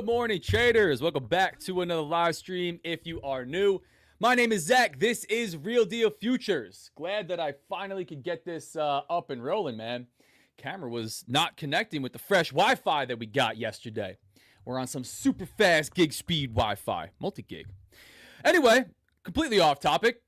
Good morning, traders. Welcome back to another live stream. If you are new, my name is Zach. This is Real Deal Futures. Glad that I finally could get this up and rolling, man. Camera was not connecting with the fresh Wi-Fi that we got yesterday. We're on some super fast gig speed Wi-Fi, multi-gig. Anyway, completely off topic.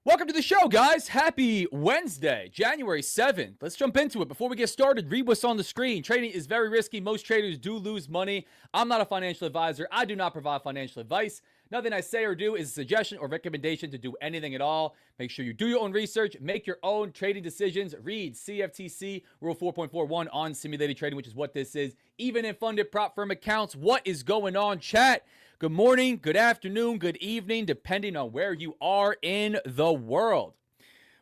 Welcome to the show, guys. Happy Wednesday, January 7th. Let's jump into it. Before we get started, read what's on the screen. Trading is very risky. Most traders do lose money. I'm not a financial advisor. I do not provide financial advice. Nothing I say or do is a suggestion or recommendation to do anything at all. Make sure you do your own research. Make your own trading decisions. Read CFTC Rule 4.41 on simulated trading, which is what this is. Even in funded prop firm accounts, what is going on, chat? Good morning, good afternoon, good evening, depending on where you are in the world.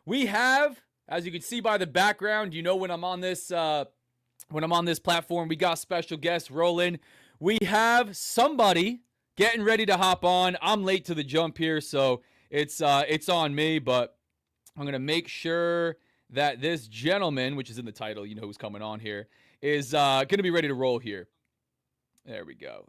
We have, as you can see by the background, you know when I'm on this platform, we got special guests rolling. We have somebody getting ready to hop on. I'm late to the jump here, so it's on me, but I'm gonna make sure that this gentleman, which is in the title, you know who's coming on here, is gonna be ready to roll here. There we go.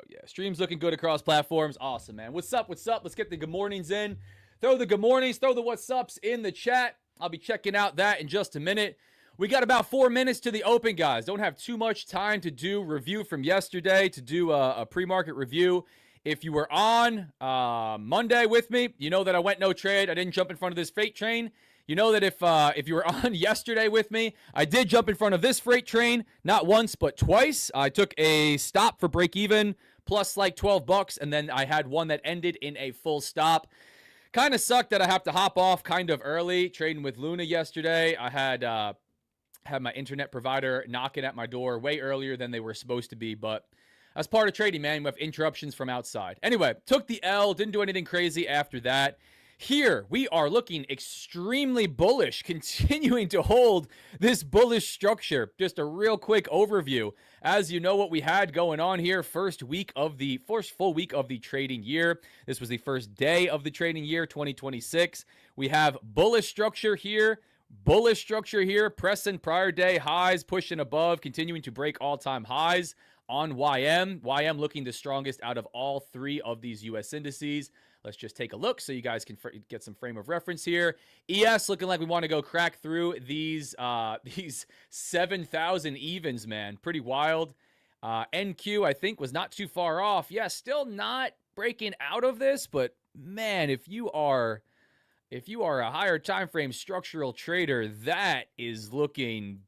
Yeah, stream's looking good across platforms. Awesome, man. What's up? Let's get the good mornings in. Throw the good mornings, throw the what's ups in the chat. I'll be checking out that in just a minute. We got about 4 minutes to the open, guys. Don't have too much time to do review from yesterday, to do a pre-market review. If you were on Monday with me, you know that I went no trade. I didn't jump in front of this freight train. You know that if you were on yesterday with me, I did jump in front of this freight train, not once, but twice. I took a stop for break even, plus like $12, and then I had one that ended in a full stop. Kind of sucked that I have to hop off kind of early, trading with Luna yesterday. I had my internet provider knocking at my door way earlier than they were supposed to be, but as part of trading, man, you have interruptions from outside. Anyway, took the L, didn't do anything crazy after that. Here, we are looking extremely bullish, continuing to hold this bullish structure. Just a real quick overview. As you know what we had going on here, first full week of the trading year. This was the first day of the trading year, 2026. We have bullish structure here, pressing prior day highs, pushing above, continuing to break all-time highs on YM. YM looking the strongest out of all three of these U.S. indices. Let's just take a look so you guys can get some frame of reference here. ES looking like we want to go crack through these 7,000 evens, man. Pretty wild. NQ, I think, was not too far off. Yeah, still not breaking out of this, but man, if you are a higher time frame structural trader, that is looking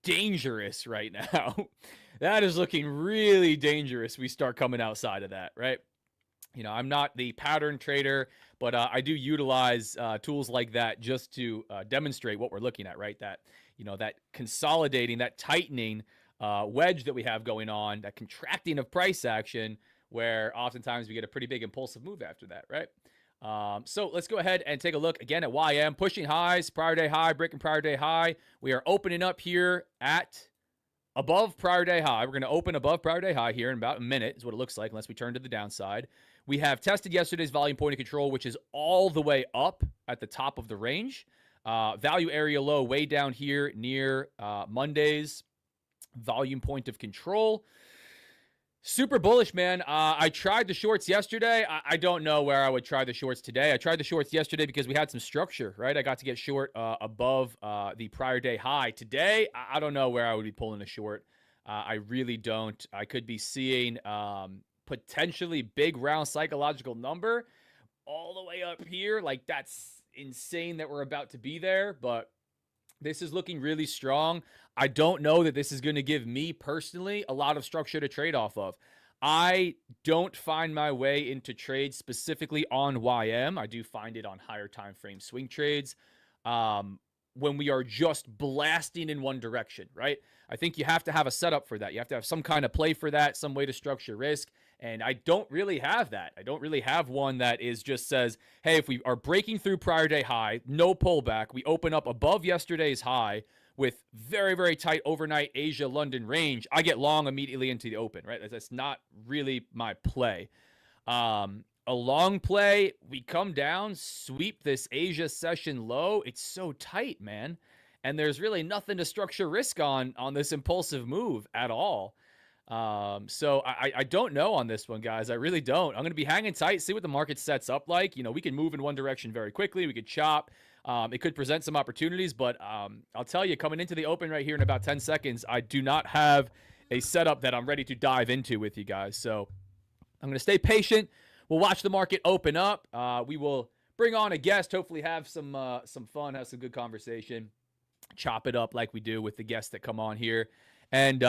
dangerous right now. That is looking really dangerous. We start coming outside of that, right? You know, I'm not the pattern trader, but I do utilize tools like that just to demonstrate what we're looking at, right? That, you know, that consolidating, that tightening wedge that we have going on, that contracting of price action, where oftentimes we get a pretty big impulsive move after that, right? So let's go ahead and take a look again at YM, pushing highs, prior day high, breaking prior day high. We are opening up here at above prior day high. We're going to open above prior day high here in about a minute is what it looks like, unless we turn to the downside. We have tested yesterday's volume point of control, which is all the way up at the top of the range. Value area low way down here near Monday's volume point of control. Super bullish, man. I tried the shorts yesterday. I don't know where I would try the shorts today. I tried the shorts yesterday because we had some structure, right? I got to get short above the prior day high. Today, I don't know where I would be pulling a short. I really don't. I could be seeing potentially big round psychological number all the way up here. Like, that's insane that we're about to be there, but this is looking really strong. I don't know that this is going to give me personally a lot of structure to trade off of. I don't find my way into trades specifically on YM. I do find it on higher time frame swing trades when we are just blasting in one direction, right? I think you have to have a setup for that. You have to have some kind of play for that, some way to structure risk. And I don't really have that. I don't really have one that is just says, hey, if we are breaking through prior day high, no pullback, we open up above yesterday's high with very, very tight overnight Asia-London range, I get long immediately into the open, right? That's not really my play. A long play, we come down, sweep this Asia session low. It's so tight, man. And there's really nothing to structure risk on this impulsive move at all. So I don't know on this one, guys. I really don't. I'm going to be hanging tight, see what the market sets up like. We can move in one direction very quickly. We could chop. It could present some opportunities, but I'll tell you, coming into the open right here in about 10 seconds, I do not have a setup that I'm ready to dive into with you guys. So I'm going to stay patient. We'll watch the market open up. We will bring on a guest, hopefully have some fun, have some good conversation, chop it up like we do with the guests that come on here, and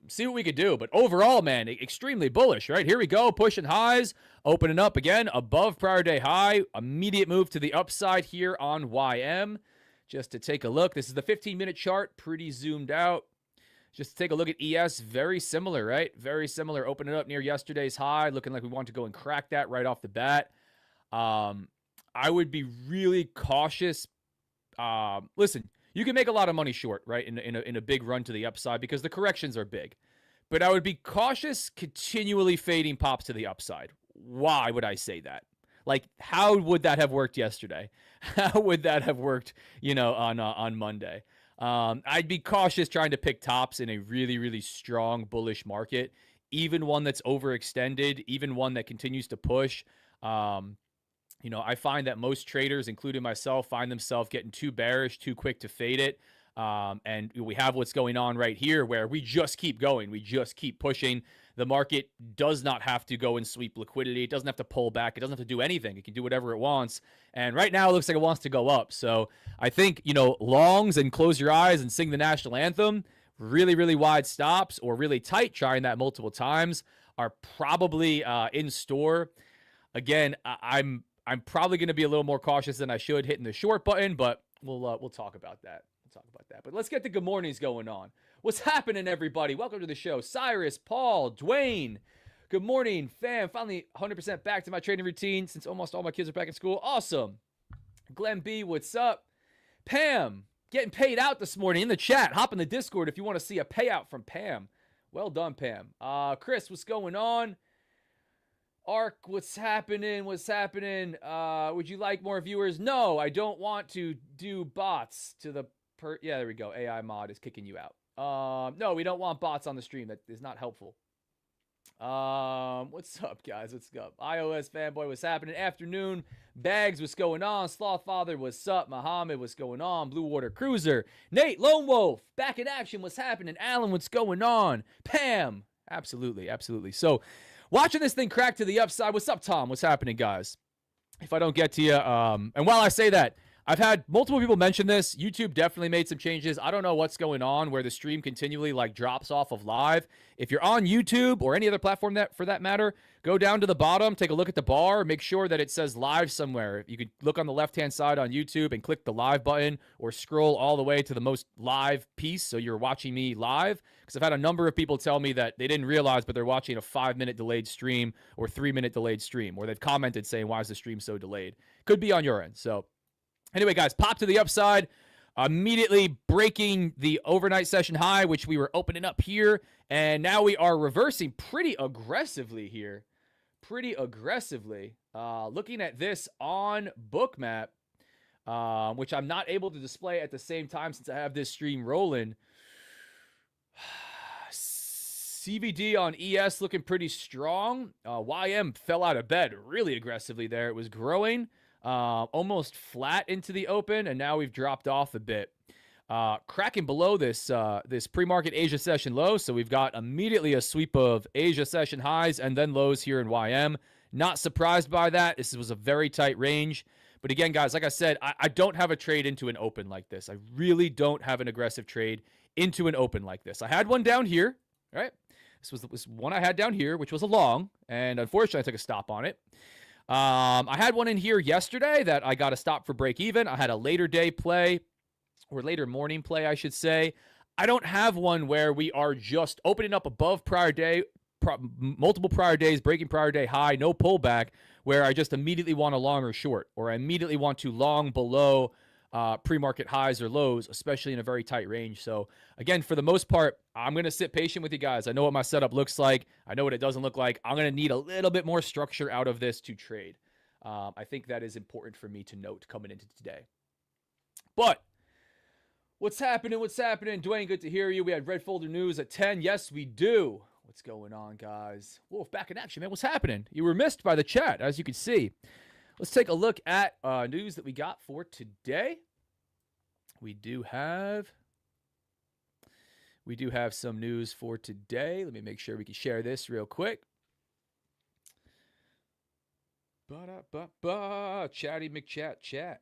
see what we could do. But overall, man, extremely bullish, right? Here we go, pushing highs, opening up again above prior day high. Immediate move to the upside here on YM. Just to take a look, this is the 15-minute chart, pretty zoomed out. Just to take a look at ES, very similar, right? Very similar, opening up near yesterday's high, looking like we want to go and crack that right off the bat. I would be really cautious. Listen, you can make a lot of money short, right, in a big run to the upside because the corrections are big. But I would be cautious continually fading pops to the upside. Why would I say that? Like, how would that have worked yesterday? How would that have worked, on Monday? I'd be cautious trying to pick tops in a really, really strong bullish market, even one that's overextended, even one that continues to push. I find that most traders, including myself, find themselves getting too bearish, too quick to fade it. And we have what's going on right here where we just keep going. We just keep pushing. The market does not have to go and sweep liquidity. It doesn't have to pull back. It doesn't have to do anything. It can do whatever it wants. And right now it looks like it wants to go up. So I think, longs and close your eyes and sing the national anthem, really, really wide stops or really tight, trying that multiple times are probably in store. Again, I'm probably going to be a little more cautious than I should hitting the short button, but we'll talk about that. But let's get the good mornings going on. What's happening, everybody? Welcome to the show. Cyrus, Paul, Dwayne. Good morning, fam. Finally 100% back to my training routine since almost all my kids are back in school. Awesome. Glenn B, what's up? Pam, getting paid out this morning in the chat. Hop in the Discord if you want to see a payout from Pam. Well done, Pam. Chris, what's going on? Ark, what's happening? Would you like more viewers? No, I don't want to do bots to the yeah, there we go. AI mod is kicking you out. No, we don't want bots on the stream. That is not helpful. What's up, guys? What's up? iOS fanboy, what's happening? Afternoon. Bags, what's going on? Slothfather, what's up? Muhammad, what's going on? Blue Water Cruiser. Nate, Lone Wolf, back in action. What's happening? Alan, what's going on? Pam, absolutely. So, watching this thing crack to the upside. What's up, Tom? What's happening, guys? If I don't get to you, and while I say that, I've had multiple people mention this. YouTube definitely made some changes. I don't know what's going on where the stream continually drops off of live. If you're on YouTube or any other platform that for that matter, go down to the bottom, take a look at the bar, make sure that it says live somewhere. You could look on the left-hand side on YouTube and click the live button or scroll all the way to the most live piece so you're watching me live. Because I've had a number of people tell me that they didn't realize, but they're watching a 5-minute delayed stream or 3-minute delayed stream, or they've commented saying, why is the stream so delayed? Could be on your end. So anyway, guys, pop to the upside, immediately breaking the overnight session high, which we were opening up here. And now we are reversing pretty aggressively here. Looking at this on Bookmap, which I'm not able to display at the same time since I have this stream rolling. CVD on ES looking pretty strong. YM fell out of bed really aggressively there. It was growing. Almost flat into the open, and now we've dropped off a bit. Cracking below this pre-market Asia session low, so we've got immediately a sweep of Asia session highs and then lows here in YM. Not surprised by that. This was a very tight range. But again, guys, like I said, I don't have a trade into an open like this. I really don't have an aggressive trade into an open like this. I had one down here, right? This was one I had down here, which was a long, and unfortunately I took a stop on it. I had one in here yesterday that I got a stop for break even. I had a later day play, or later morning play, I should say. I don't have one where we are just opening up above prior day, multiple prior days, breaking prior day high, no pullback, where I just immediately want a long or short, or I immediately want to long below pre-market highs or lows, especially in a very tight range. So again, for the most part, I'm going to sit patient with you guys. I know what my setup looks like. I know what it doesn't look like. I'm going to need a little bit more structure out of this to trade. I think that is important for me to note coming into today. But what's happening? Dwayne, good to hear you. We had Red Folder News at 10. Yes, we do. What's going on, guys? Wolf back in action, man. What's happening? You were missed by the chat, as you can see. Let's take a look at news that we got for today. We do have some news for today. Let me make sure we can share this real quick. Chatty McChat chat.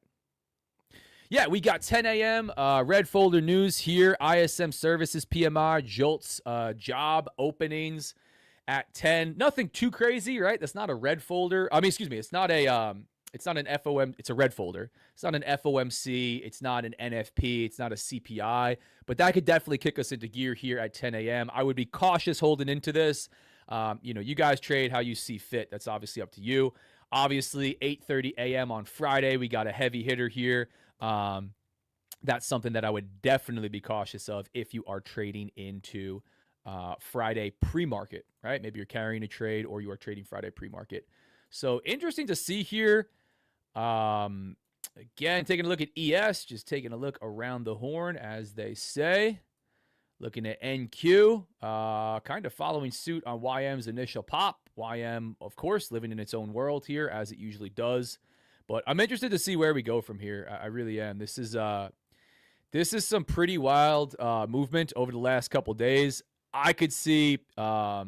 Yeah, we got 10 a.m. Red folder news here. ISM services PMI, JOLTS job openings at 10. Nothing too crazy, right? That's not a red folder. I mean, excuse me. It's not an FOM. It's a red folder. It's not an FOMC. It's not an NFP. It's not a CPI. But that could definitely kick us into gear here at 10 a.m. I would be cautious holding into this. You guys trade how you see fit. That's obviously up to you. Obviously, 8:30 a.m. on Friday, we got a heavy hitter here. That's something that I would definitely be cautious of if you are trading into Friday pre-market, right? Maybe you're carrying a trade or you are trading Friday pre-market. So interesting to see here. Again, taking a look at ES, just taking a look around the horn, as they say. Looking at NQ, kind of following suit on YM's initial pop. YM, of course, living in its own world here, as it usually does. But I'm interested to see where we go from here. I really am. This is some pretty wild movement over the last couple days. I could see a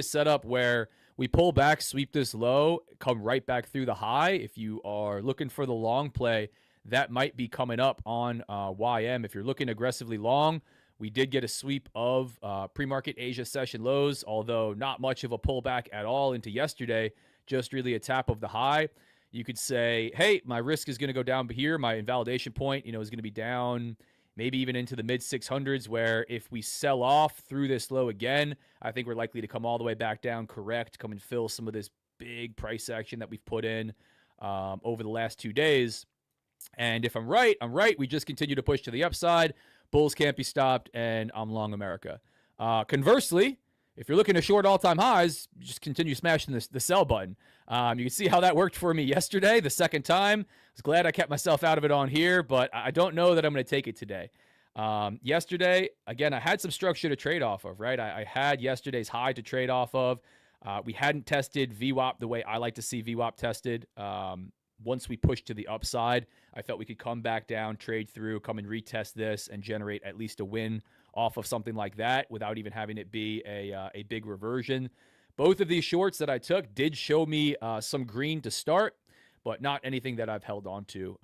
setup where we pull back, sweep this low, come right back through the high. If you are looking for the long play, that might be coming up on YM. If you're looking aggressively long, we did get a sweep of pre-market Asia session lows, although not much of a pullback at all into yesterday, just really a tap of the high. You could say, hey, my risk is going to go down here. My invalidation point, is going to be down maybe even into the mid 600s, where if we sell off through this low again, I think we're likely to come all the way back down, correct, come and fill some of this big price action that we've put in over the last 2 days. And if I'm right, I'm right. We just continue to push to the upside. Bulls can't be stopped, and I'm long America. Conversely, if you're looking to short all-time highs, just continue smashing the sell button. You can see how that worked for me yesterday, the second time. I was glad I kept myself out of it on here, but I don't know that I'm going to take it today. Yesterday, again, I had some structure to trade off of, right? I had yesterday's high to trade off of. We hadn't tested VWAP the way I like to see VWAP tested. Once we pushed to the upside, I felt we could come back down, trade through, come and retest this, and generate at least a win off of something like that without even having it be a big reversion. Both of these shorts that I took did show me some green to start, but not anything that I've held on to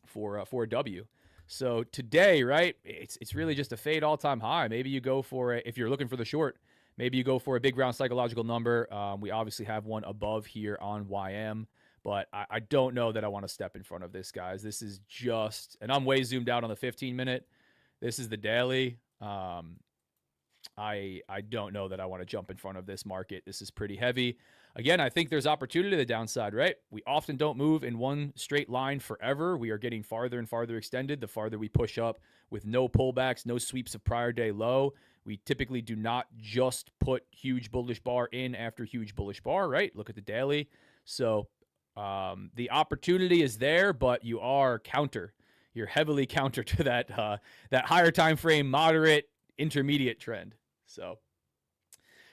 for a W. So today, right, it's really just a fade all-time high. Maybe you go for it if you're looking for the short. Maybe you go for a big round psychological number. We obviously have one above here on YM. But I don't know that I want to step in front of this, guys. This is just, and I'm way zoomed out on the 15-minute. This is the daily. I don't know that I want to jump in front of this market. This is pretty heavy. Again, I think there's opportunity to the downside, right? We often don't move in one straight line forever. We are getting farther and farther extended the farther we push up with no pullbacks, no sweeps of prior day low. We typically do not just put huge bullish bar in after huge bullish bar, right? Look at the daily. So the opportunity is there, but you are counter. You're heavily counter to that higher time frame, moderate, intermediate trend. So,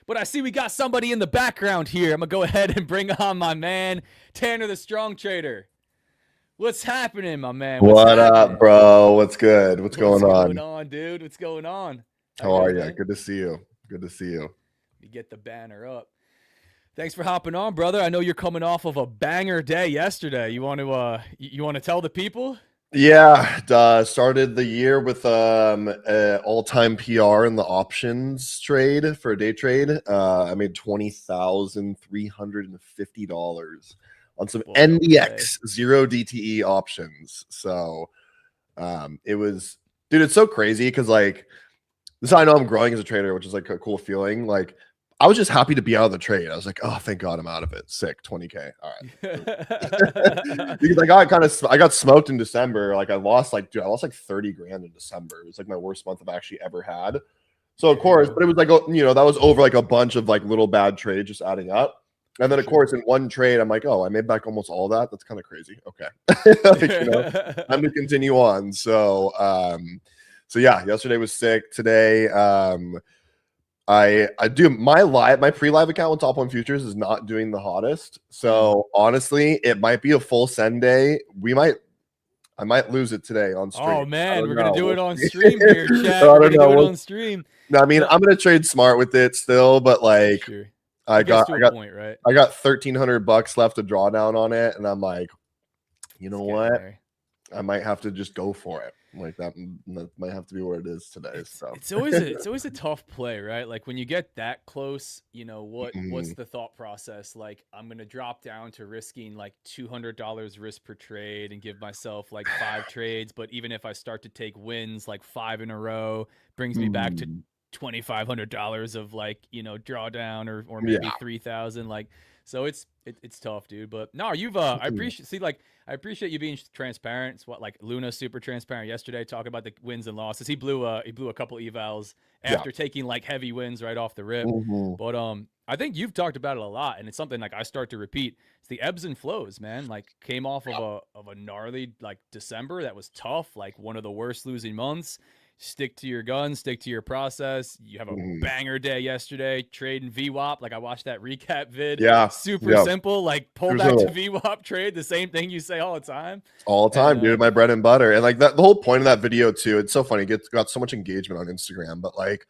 but I see we got somebody in the background here. I'm gonna go ahead and bring on my man Tanner, the Strong Trader. What's happening, my man? What up, bro? What's good? What's going on? What's going on, dude? What's going on? How are you? Good to see you. Good to see you. Let me get the banner up. Thanks for hopping on, brother. I know you're coming off of a banger day yesterday. You want to tell the people? Yeah, started the year with all-time PR in the options trade for a day trade. I made $20,350 on some NDX 0 DTE options. So it was, dude, it's so crazy because like this is how I know I'm growing as a trader, which is like a cool feeling. Like I was just happy to be out of the trade. I was like, oh, thank God I'm out of it. Sick, 20K. All right. Because I got smoked in December. Like I lost like 30 grand in December. It was like my worst month I've actually ever had. So of course, but it was like, that was over like a bunch of like little bad trades just adding up. And then of course in one trade, I'm like, oh, I made back almost all that. That's kind of crazy. Okay. Time to continue on. So yeah, yesterday was sick. Today, I do my pre-live account with Top One Futures is not doing the hottest. So honestly, it might be a full send day. I might lose it today on stream. Oh man, we're know. gonna do it on stream here, chat. I We're don't gonna do it know. on stream. No, I mean, No. I'm gonna trade smart with it still, but like Sure. I got point, right? I got $1,300 left to draw down on it, and I'm like, you know what? There. I might have to just go for it. Like that might have to be what it is today. So it's always a tough play, right? Like when you get that close, you know, what's the thought process? Like I'm gonna drop down to risking like $200 risk per trade and give myself like 5 trades, but even if I start to take wins like 5 in a row, brings me back to $2,500 of like, you know, drawdown or maybe 3,000. Like, so it's tough, dude. But no, I appreciate you being transparent. It's what, like Luna's super transparent yesterday, talking about the wins and losses. He blew a couple evals after taking like heavy wins right off the rip. But I think you've talked about it a lot, and it's something like I start to repeat. It's the ebbs and flows, man. Like came off of a gnarly like December that was tough, like one of the worst losing months. Stick to your guns, stick to your process. You have a banger day yesterday, trading VWAP. Like I watched that recap vid. Yeah. Super simple. Like pull back to VWAP trade, the same thing you say all the time. All the time, dude. My bread and butter. And like that, the whole point of that video too, it's so funny. It got so much engagement on Instagram. But like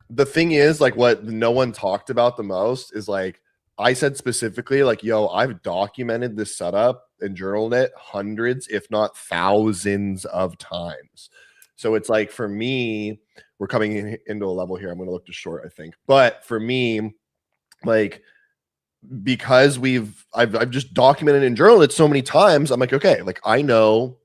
the thing is, like what no one talked about the most is like I said specifically, like, yo, I've documented this setup and journaled it hundreds, if not thousands of times. So it's like for me, we're coming into a level here. I'm going to look to short, I think. But for me, like because I've just documented and journaled it so many times, I'm like, okay, like I know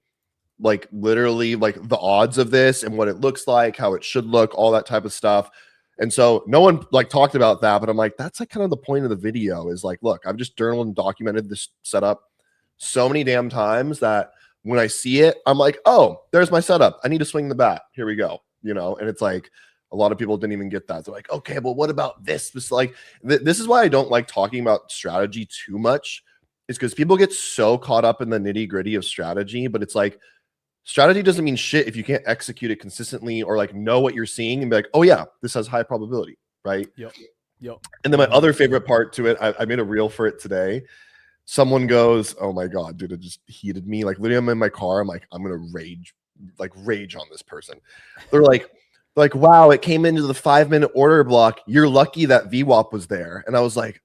like literally like the odds of this and what it looks like, how it should look, all that type of stuff. And so no one like talked about that, but I'm like, that's like kind of the point of the video is like, look, I've just journaled and documented this setup so many damn times that when I see it, I'm like, oh, there's my setup. I need to swing the bat. Here we go. You know, and it's like a lot of people didn't even get that. They're like, okay, well, what about this? It's like this is why I don't like talking about strategy too much, is because people get so caught up in the nitty gritty of strategy. But it's like strategy doesn't mean shit if you can't execute it consistently or like know what you're seeing and be like, oh yeah, this has high probability, right? Yep. And then my other favorite part to it, I made a reel for it today. Someone goes, oh my God, dude, it just heated me. Like literally I'm in my car. I'm like, I'm going to rage on this person. They're like, wow, it came into the 5-minute order block. You're lucky that VWAP was there. And I was like,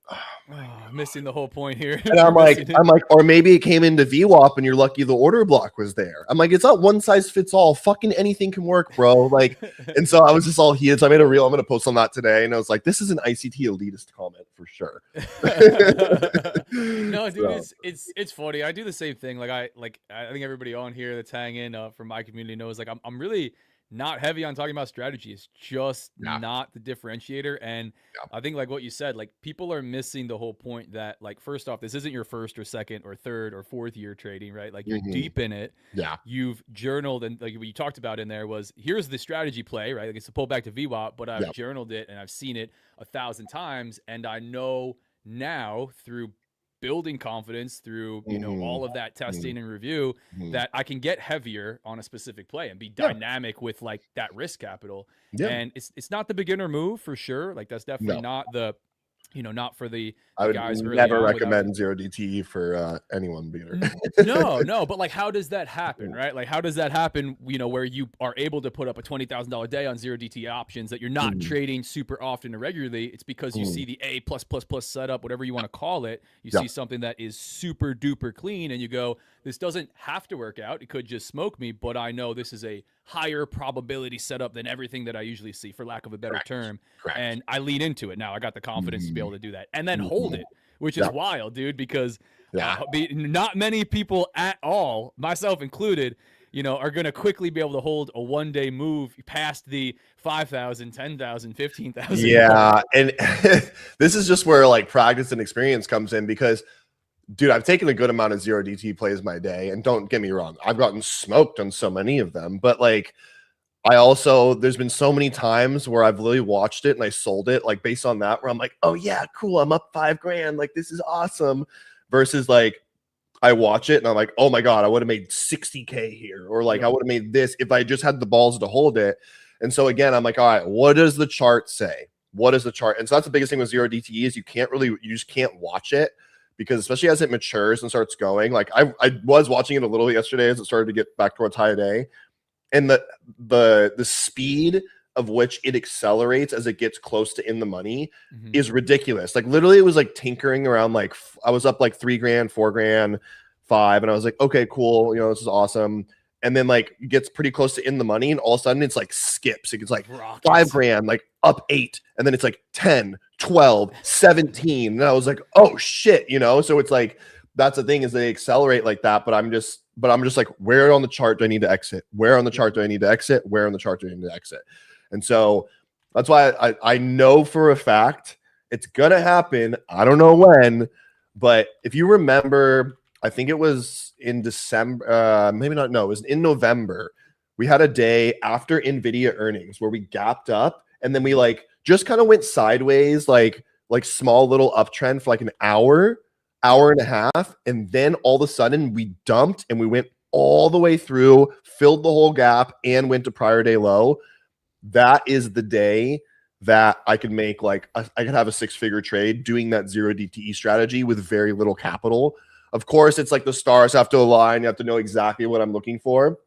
missing the whole point here. And I'm like, or maybe it came into VWAP and you're lucky the order block was there. I'm like, it's not one size fits all. Fucking anything can work, bro. Like, and so I was just all heated. So I made a reel. I'm going to post on that today. And I was like, this is an ICT elitist comment for sure. No, dude, so. it's funny. I do the same thing. I think everybody on here that's hanging from my community knows, like, I'm really not heavy on talking about strategy. It's just not the differentiator. And I think like what you said, like people are missing the whole point that like, first off, this isn't your first or second or third or fourth year trading, right? Like you're deep in it. Yeah. You've journaled, and like what you talked about in there was, here's the strategy play, right? Like it's a pull back to VWAP, but I've journaled it and I've seen it 1,000 times. And I know now through building confidence through, you know, all of that testing and review that I can get heavier on a specific play and be dynamic with like that risk capital. And it's not the beginner move for sure. Like that's definitely not the, you know, not for the guys. I would never recommend 0 DTE for anyone beginner. No, but like, how does that happen, right? Like, how does that happen, you know, where you are able to put up a $20,000 day on 0 DTE options that you're not trading super often or regularly? It's because you see the A+++ setup, whatever you want to call it. You see something that is super duper clean and you go, this doesn't have to work out. It could just smoke me, but I know this is a higher probability setup than everything that I usually see, for lack of a better term. And I lean into it. Now I got the confidence to be able to do that and then hold it, which is wild, dude, because not many people at all, myself included, you know, are going to quickly be able to hold a one-day move past the 5,000, 10,000, 15,000. Yeah. And this is just where like practice and experience comes in, because dude, I've taken a good amount of 0 DT plays my day, and don't get me wrong, I've gotten smoked on so many of them, but like I also, there's been so many times where I've literally watched it and I sold it like based on that, where I'm like, oh yeah, cool, I'm up $5,000, like this is awesome, versus like I watch it and I'm like, oh my God, I would have made 60K here, or like I would have made this if I just had the balls to hold it. And so again, I'm like, all right, what does the chart say? what is the chart? And so that's the biggest thing with zero DTE is you just can't watch it, because especially as it matures and starts going, like I was watching it a little bit yesterday as it started to get back towards high today, and the speed of which it accelerates as it gets close to in the money is ridiculous. Like literally it was like tinkering around, like I was up like $3,000, $4,000, 5, and I was like, okay, cool, this is awesome. And then like it gets pretty close to in the money, and all of a sudden it's like skips. It gets like $5,000, like up 8, and then it's like 10, 12, 17. And I was like, oh shit, So it's like that's the thing, is they accelerate like that, but I'm just like, where on the chart do I need to exit? Where on the chart do I need to exit? Where on the chart do I need to exit? And so that's why I know for a fact it's gonna happen. I don't know when, but if you remember, I think it was in December, maybe not. No, it was in November. We had a day after NVIDIA earnings where we gapped up, and then we like just kind of went sideways, like small little uptrend for like an hour and a half, and then all of a sudden we dumped and we went all the way through, filled the whole gap, and went to prior day low. That is the day that I could make I could have a 6-figure trade doing that zero DTE strategy with very little capital. Of course, it's like the stars have to align. You have to know exactly what I'm looking for.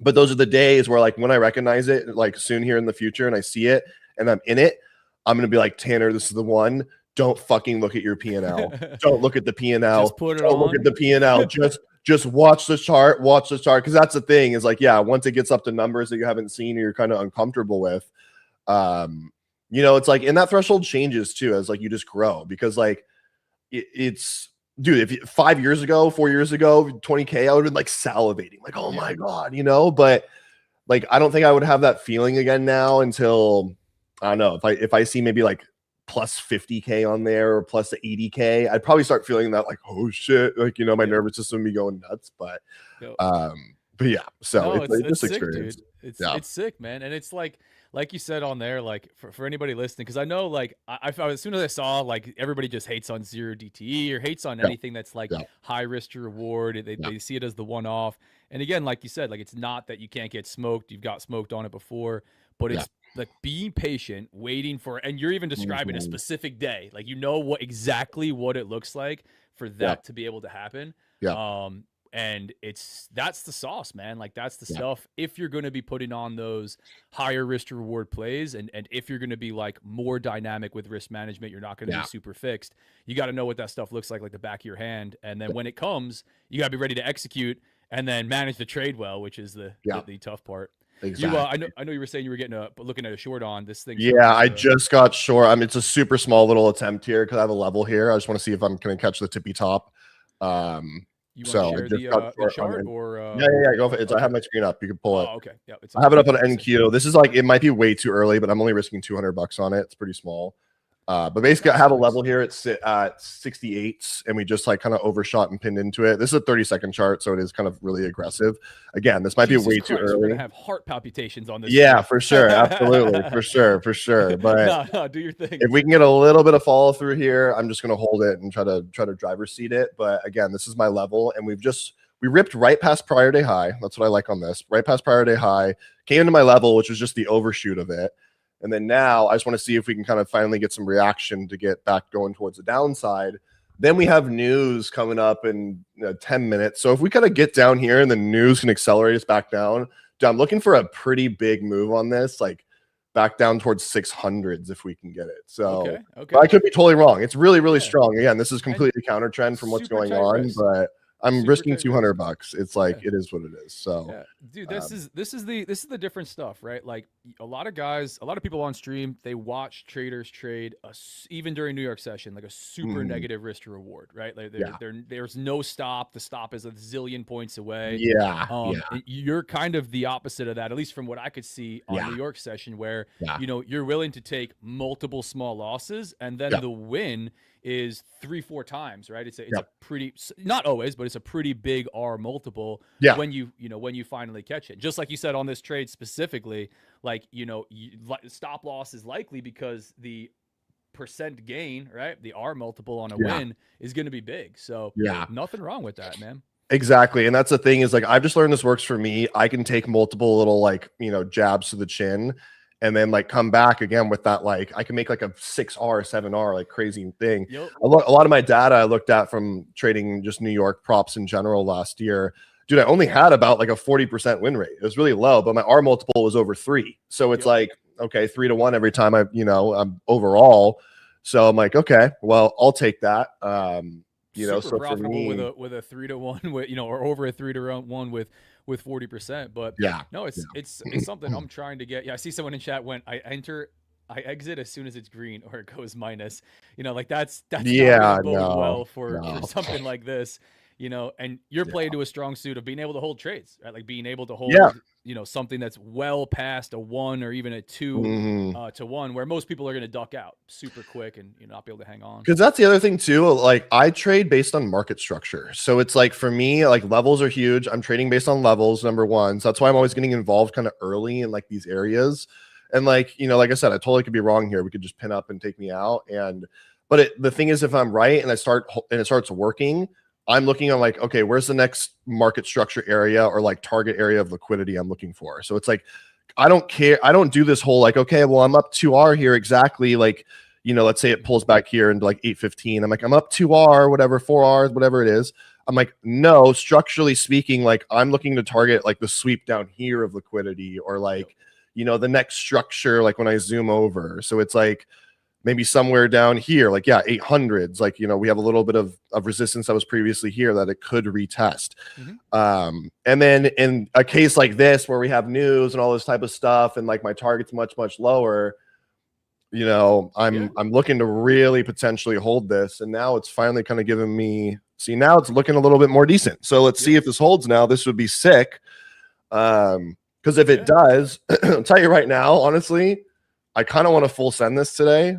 But those are the days where like when I recognize it, like soon here in the future, and I see it and I'm in it, I'm going to be like, Tanner, this is the one. Don't fucking look at your P&L. Don't look at the P&L. Just put it on. Look at the P&L. Just watch the chart. Watch the chart. Because that's the thing, is like, yeah, once it gets up to numbers that you haven't seen or you're kind of uncomfortable with, it's like, and that threshold changes too as like you just grow, because like it's, dude, if 5 years ago, 4 years ago, 20K, I would have been like salivating, like, oh my God, but like, I don't think I would have that feeling again now until, I don't know, if I see maybe like plus 50K on there or plus 80K, I'd probably start feeling that like, oh shit, like, my nervous system would be going nuts. But yeah, so no, it's sick, experience. dude. It's sick, man. And it's like you said on there, like for anybody listening, because I know like I as soon as I saw like everybody just hates on zero DTE or hates on anything that's like high risk to reward. They see it as the one-off. And again, like you said, like it's not that you can't get smoked. You've got smoked on it before, but it's like being patient, waiting for, and you're even describing a specific day, like exactly what it looks like for that to be able to happen. And that's the sauce, man. Like that's the stuff. If you're going to be putting on those higher risk to reward plays, and if you're going to be like more dynamic with risk management, you're not going to be super fixed. You got to know what that stuff looks like the back of your hand. And then when it comes, you got to be ready to execute and then manage the trade well, which is the tough part. Exactly. I know you were saying you were looking at a short on this thing. Yeah, I just got short. I mean, it's a super small little attempt here because I have a level here. I just want to see if I'm going to catch the tippy top. You want to share the chart or yeah, go for it. I have my screen up. You can pull it. Oh, okay. Yeah, I have it up on NQ. This is like, it might be way too early, but I'm only risking $200 on it. It's pretty small. But basically, I have a level here at 68, and we just like kind of overshot and pinned into it. This is a 30-second chart, so it is kind of really aggressive. Again, this might be way too early. We're gonna have heart palpitations on this. Yeah, for sure, absolutely, for sure. But no, do your thing. If we can get a little bit of follow through here, I'm just gonna hold it and try to driver's seat it. But again, this is my level, and we ripped right past prior day high. That's what I like on this. Right past prior day high, came into my level, which was just the overshoot of it. And then now I just want to see if we can kind of finally get some reaction to get back going towards the downside. Then we have news coming up in 10 minutes. So if we kind of get down here and the news can accelerate us back down, I'm looking for a pretty big move on this, like back down towards 600s if we can get it. So okay. But I could be totally wrong. It's really, really strong. Again, this is completely counter trend from what's going on, but I'm risking $200. It's like it is what it is. So dude, this is the different stuff, right? Like a lot of people on stream, they watch traders trade even during New York session, like a super negative risk to reward, right? Like there's no stop. The stop is a zillion points away. You're kind of the opposite of that, at least from what I could see on New York session, where you're willing to take multiple small losses, and then the win is 3-4 times, right? It's a pretty, not always, but it's a pretty big R multiple when you finally catch it. Just like you said on this trade specifically, like stop loss is likely because the percent gain, right? The R multiple on a win is going to be big. So nothing wrong with that, man. Exactly. And that's the thing, is like, I've just learned this works for me. I can take multiple little jabs to the chin, and then like come back again with that, like I can make like a 6R, 7R, like crazy thing. Yep. A lot of my data I looked at from trading just New York props in general last year. Dude, I only had about like a 40% win rate. It was really low, but my R multiple was over 3. So it's like, okay, 3-1 every time I'm overall. So I'm like, okay, well, I'll take that. Super so profitable for me, with a 3-1 with, or over a 3-1 with 40%. But yeah, no, it's something I'm trying to get. Yeah, I see someone in chat went, I exit as soon as it's green or it goes minus. Like that's not gonna bode well for something like this. And you're playing to a strong suit of being able to hold trades, right? Like being able to hold, something that's well past a 1 or even a 2 to 1, where most people are going to duck out super quick and not be able to hang on. Because that's the other thing too. Like I trade based on market structure. So it's like for me, like levels are huge. I'm trading based on levels, number one. So that's why I'm always getting involved kind of early in like these areas. And like, like I said, I totally could be wrong here. We could just pin up and take me out. But the thing is, if I'm right and it starts working, I'm looking at like, okay, where's the next market structure area or like target area of liquidity I'm looking for? So it's like, I don't care. I don't do this whole like, okay, well, I'm up 2R here exactly. Like, let's say it pulls back here into like 815. I'm like, I'm up 2R, whatever, 4Rs, whatever it is. I'm like, no, structurally speaking, like I'm looking to target like the sweep down here of liquidity or like, the next structure, like when I zoom over. So it's like, maybe somewhere down here, like 800s, like we have a little bit of resistance that was previously here that it could retest. And then in a case like this where we have news and all this type of stuff and like my target's much lower, I'm looking to really potentially hold this, and now it's finally kind of giving me, now it's looking a little bit more decent. So let's see if this holds. Now this would be sick, because if it does, I'll tell you right now, honestly, I kind of want to full send this today.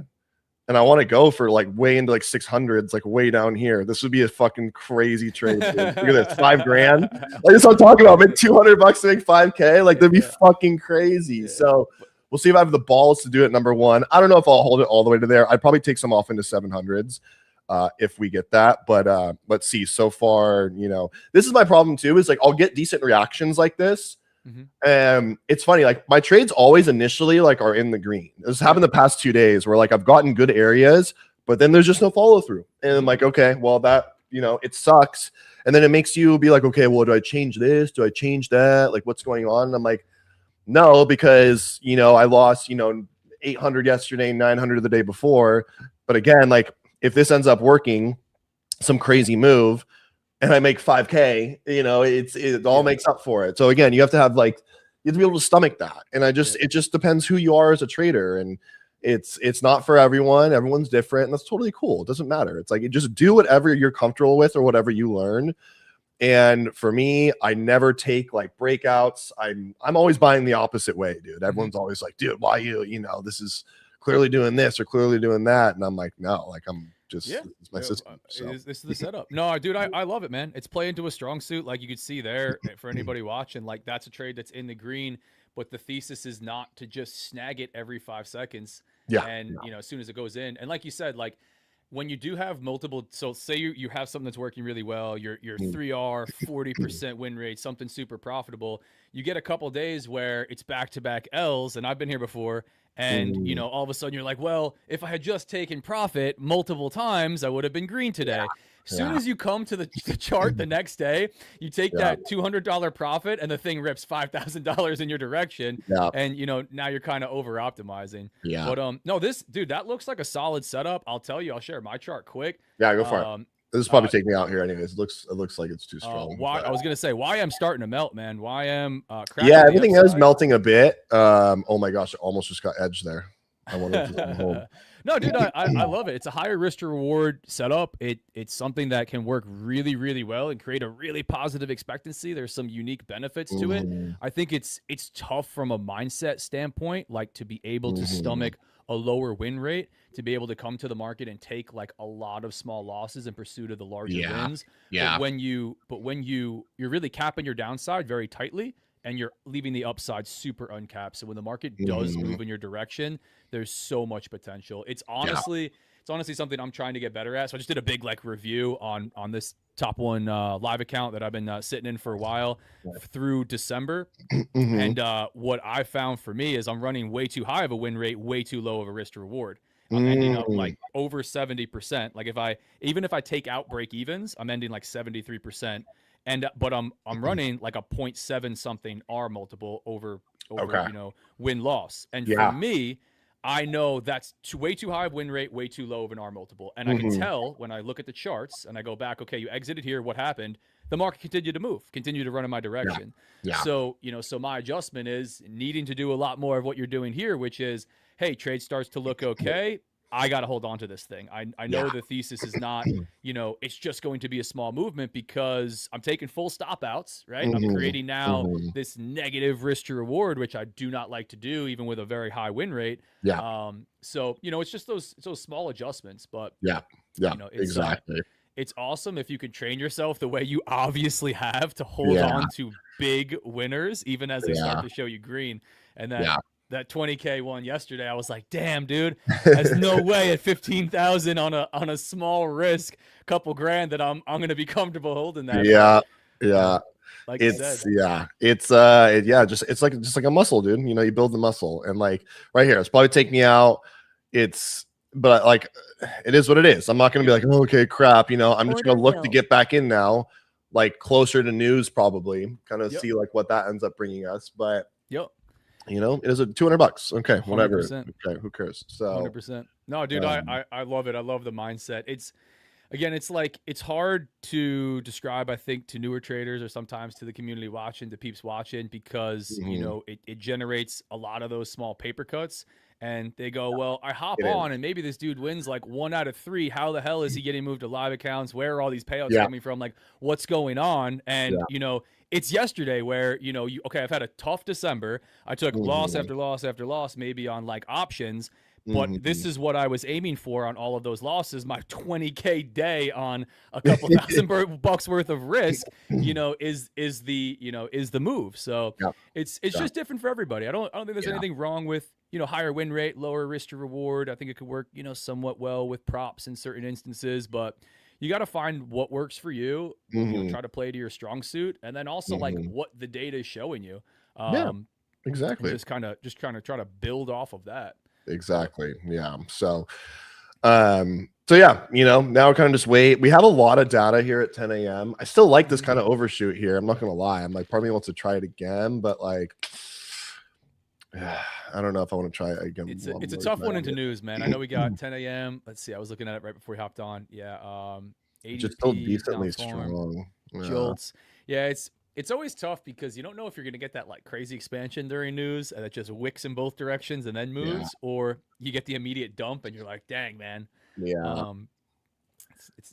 And I want to go for like way into like 600s, like way down here. This would be a fucking crazy trade. Dude. Look at this, $5,000. Like that's what I'm talking about. Make $200 to make 5K. Like that'd be fucking crazy. So we'll see if I have the balls to do it. Number one, I don't know if I'll hold it all the way to there. I'd probably take some off into 700s if we get that. But let's see. So far, this is my problem too. Is like I'll get decent reactions like this. It's funny, like my trades always initially like are in the green. This happened the past 2 days where like I've gotten good areas, but then there's just no follow through. And I'm like, okay, well that, it sucks. And then it makes you be like, okay, well, do I change this? Do I change that? Like what's going on? And I'm like, no, because, I lost, 800 yesterday, 900 the day before. But again, like if this ends up working, some crazy move, and I make 5K, it all makes up for it. So again, you have to have you have to be able to stomach that. And it just depends who you are as a trader. And it's not for everyone. Everyone's different. And that's totally cool. It doesn't matter. It's like, you just do whatever you're comfortable with or whatever you learn. And for me, I never take like breakouts. I'm always buying the opposite way, dude. Everyone's always like, dude, why this is clearly doing this or clearly doing that. And I'm like, no, like I'm just, it's my system. So. This is the setup. No, dude, I love it, man. It's playing to a strong suit. Like you could see there for anybody watching, like that's a trade that's in the green, but the thesis is not to just snag it every 5 seconds. And as soon as it goes in, and like you said, like when you do have multiple, so say you have something that's working really well, your 3R, 40% win rate, something super profitable, you get a couple days where it's back-to-back L's, and I've been here before, and all of a sudden you're like, well, if I had just taken profit multiple times, I would have been green today. As soon as you come to the chart the next day, you take that $200 profit and the thing rips $5,000 in your direction. And, now you're kind of over optimizing. But no, dude, that looks like a solid setup. I'll tell you, I'll share my chart quick. Yeah, go for it. This is probably taking me out here anyways. It looks like it's too strong. I was going to say, YM starting to melt, man. YM. Everything is melting a bit. Oh my gosh, it almost just got edged there. I wanted to hold. No, dude, I love it. It's a higher risk to reward setup. It's something that can work really, really well and create a really positive expectancy. There's some unique benefits to it. I think it's tough from a mindset standpoint, like to be able to stomach a lower win rate, to be able to come to the market and take like a lot of small losses in pursuit of the larger wins. But when you're really capping your downside very tightly, and you're leaving the upside super uncapped. So when the market does move in your direction, there's so much potential. It's honestly something I'm trying to get better at. So I just did a big like review on this top one live account that I've been sitting in for a while through December. And what I found for me is I'm running way too high of a win rate, way too low of a risk to reward. I'm ending up like over 70%. Like even if I take out break evens, I'm ending like 73%. But I'm running like a 0.7 something R multiple over win loss. And for me, I know that's way too high of win rate, way too low of an R multiple. And I can tell when I look at the charts and I go back, okay, you exited here, what happened? The market continued to move, continued to run in my direction. So, so my adjustment is needing to do a lot more of what you're doing here, which is, hey, trade starts to look okay. I got to hold on to this thing. I know the thesis is not, it's just going to be a small movement because I'm taking full stop outs, right? I'm creating now this negative risk to reward, which I do not like to do, even with a very high win rate. So, it's just those small adjustments, but exactly. It's awesome if you can train yourself the way you obviously have to hold on to big winners, even as they start to show you green. And then that 20K one yesterday, I was like, damn, dude, there's no way at 15,000 on a small risk, couple grand that I'm going to be comfortable holding that. Like it's you said. It's like a muscle, dude. You build the muscle, and like right here, it's probably take me out. But like, it is what it is. I'm not going to be like, oh, okay, crap. I'm just going to look to get back in now, like closer to news, probably kind of see like what that ends up bringing us. But it is $200. Okay, whatever. 100%. Okay, who cares? So 100%. No, dude, I love it. I love the mindset. It's like, it's hard to describe, I think, to newer traders or sometimes to the community watching, to peeps watching, because it generates a lot of those small paper cuts. And they go, well, I hop on and maybe this dude wins like 1 out of 3. How the hell is he getting moved to live accounts? Where are all these payouts coming from? Like, what's going on? And, it's yesterday where, I've had a tough December. I took loss after loss after loss, maybe on like options. But this is what I was aiming for on all of those losses. My 20K day on a couple $1,000 worth of risk, is the move. So it's just different for everybody. I don't think there's anything wrong with, higher win rate, lower risk to reward. I think it could work, somewhat well with props in certain instances, but you got to find what works for you. Try to play to your strong suit, and then also like what the data is showing you. Exactly. Just kind of try to build off of that. Exactly. Yeah. So now we're kind of just wait. We have a lot of data here at 10 a.m. I still like this kind of overshoot here. I'm not going to lie. I'm like, part of me wants to try it again, but like, I don't know if I want to try it again. It's a tough one into news, man. I know we got 10 a.m. Let's see. I was looking at it right before we hopped on. Yeah. Just still decently strong. Jolts. Yeah. It's always tough because you don't know if you're going to get that like crazy expansion during news and it just wicks in both directions and then moves, or you get the immediate dump and you're like, dang, man. Yeah.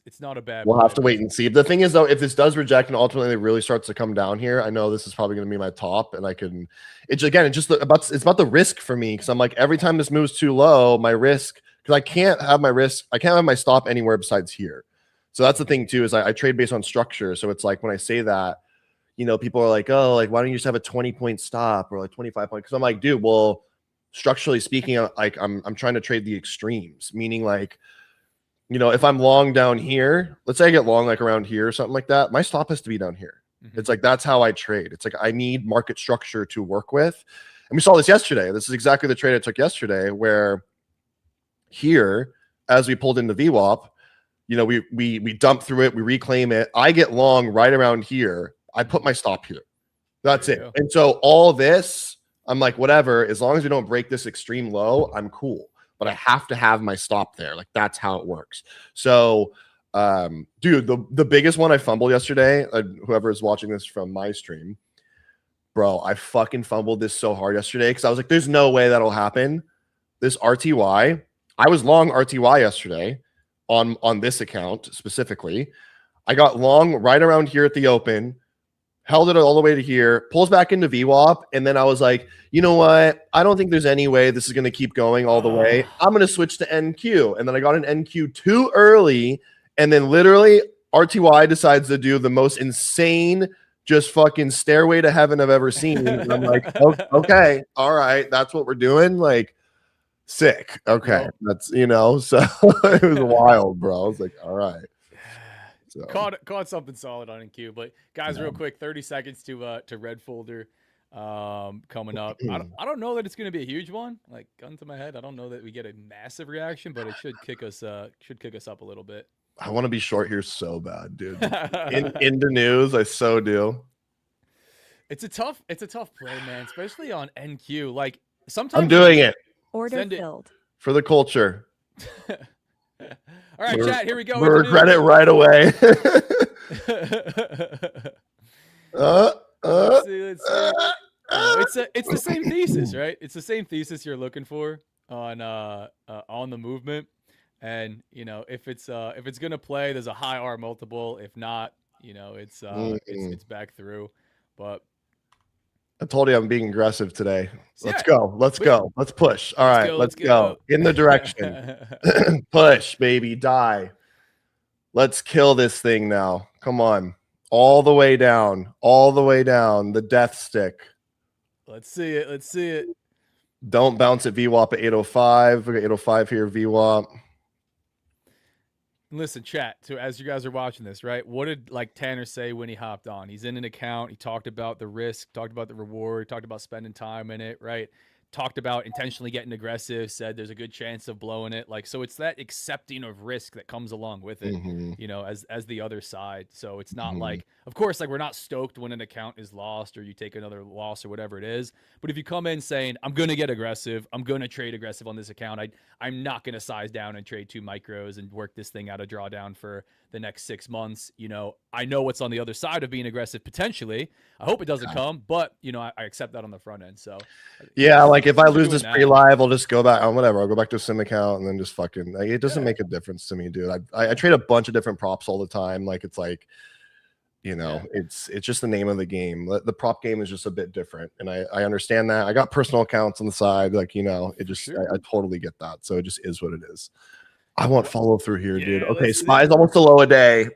It's not a bad. We'll have to wait and see. The thing is, though, if this does reject and ultimately it really starts to come down here, I know this is probably going to be my top, and I can. It's about the risk for me, because I'm like, every time this moves too low, my risk, because I can't have my stop anywhere besides here. So that's the thing too, is I trade based on structure. So it's like when I say that, people are like, oh, like why don't you just have a 20-point stop or like 25 point? Because I'm like, dude, well, structurally speaking, like I'm trying to trade the extremes, meaning like, if I'm long down here, let's say I get long like around here or something like that, my stop has to be down here. It's like, that's how I trade. It's like, I need market structure to work with. And we saw this yesterday. This is exactly the trade I took yesterday, where here, as we pulled into VWAP, we dump through it, we reclaim it. I get long right around here. I put my stop here. That's it. And so all this, I'm like, whatever, as long as we don't break this extreme low, I'm cool. But I have to have my stop there. Like, that's how it works. So, dude, the biggest one I fumbled yesterday, whoever is watching this from my stream, bro, I fucking fumbled this so hard yesterday because I was like, there's no way that'll happen. This RTY, I was long RTY yesterday on this account specifically. I got long right around here at the open, held it all the way to here, pulls back into VWAP, and then I was like, you know what? I don't think there's any way this is going to keep going all the way. I'm going to switch to NQ. And then I got an NQ too early, and then literally RTY decides to do the most insane, just fucking stairway to heaven I've ever seen. And I'm like, okay, all right, that's what we're doing. Like, sick. Okay, that's, so it was wild, bro. I was like, all right. So caught something solid on NQ. But guys, real quick, 30 seconds to red folder coming up. I don't know that it's going to be a huge one. Like, gun to my head, I don't know that we get a massive reaction, but it should kick us up a little bit. I want to be short here so bad, dude. in the news, I so do. It's a tough play, man, especially on NQ. Like, sometimes I'm doing it. Order filled. For the culture. All right, chat, here we go. We'll regret it right away. Let's see. It's the same thesis, right? It's the same thesis you're looking for on the movement. And, you know, if it's gonna play, there's a high R multiple. If not, you know, it's back through. But I told you I'm being aggressive today. So let's go. Let's go. Let's push. All right, let's go. In the direction. Push, baby. Die. Let's kill this thing now. Come on. All the way down. All the way down. The death stick. Let's see it. Let's see it. Don't bounce at VWAP at 805. We got 805 here, VWAP. Listen, chat, so as you guys are watching this, right? What did like Tanner say when he hopped on? He's in an account. He talked about the risk, talked about the reward, talked about spending time in it, right? Talked about intentionally getting aggressive, said there's a good chance of blowing it. Like, so it's that accepting of risk that comes along with it, you know, as the other side. So it's not like, of course, like we're not stoked when an account is lost or you take another loss or whatever it is. But if you come in saying, I'm going to get aggressive, I'm going to trade aggressive on this account, I'm not going to size down and trade 2 micros and work this thing out of drawdown for the next 6 months. You know, I know what's on the other side of being aggressive potentially. I hope it doesn't come, but, you know, I accept that on the front end. So, yeah, like if I lose this pre-live, I'll just go back on whatever. I'll go back to a sim account and then just fucking, like, it doesn't make a difference to me, dude. I trade a bunch of different props all the time. Like, it's like, you know, it's just the name of the game. The prop game is just a bit different. And I understand that. I got personal accounts on the side. Like, you know, it just, I totally get that. So it just is what it is. I want follow through here, dude. Okay, SPY's almost a low a day.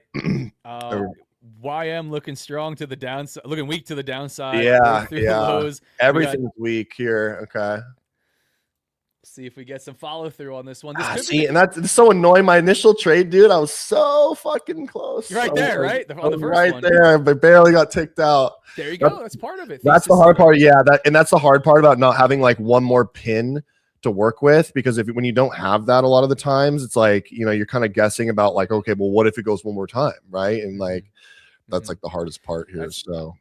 YM looking strong to the downside, looking weak to the downside. Yeah, lows. Everything's weak here. Okay. See if we get some follow through on this one. And that's so annoying. My initial trade, dude, I was so fucking close. You're right there, right? On the first right one. There, but barely got ticked out. There you go. That's part of it. That's the hard part. Yeah, that's the hard part about not having like one more pin to work with, because when you don't have that, a lot of the times it's like, you know, you're kind of guessing about like, okay, well, what if it goes one more time, right? And like that's like the hardest part here. So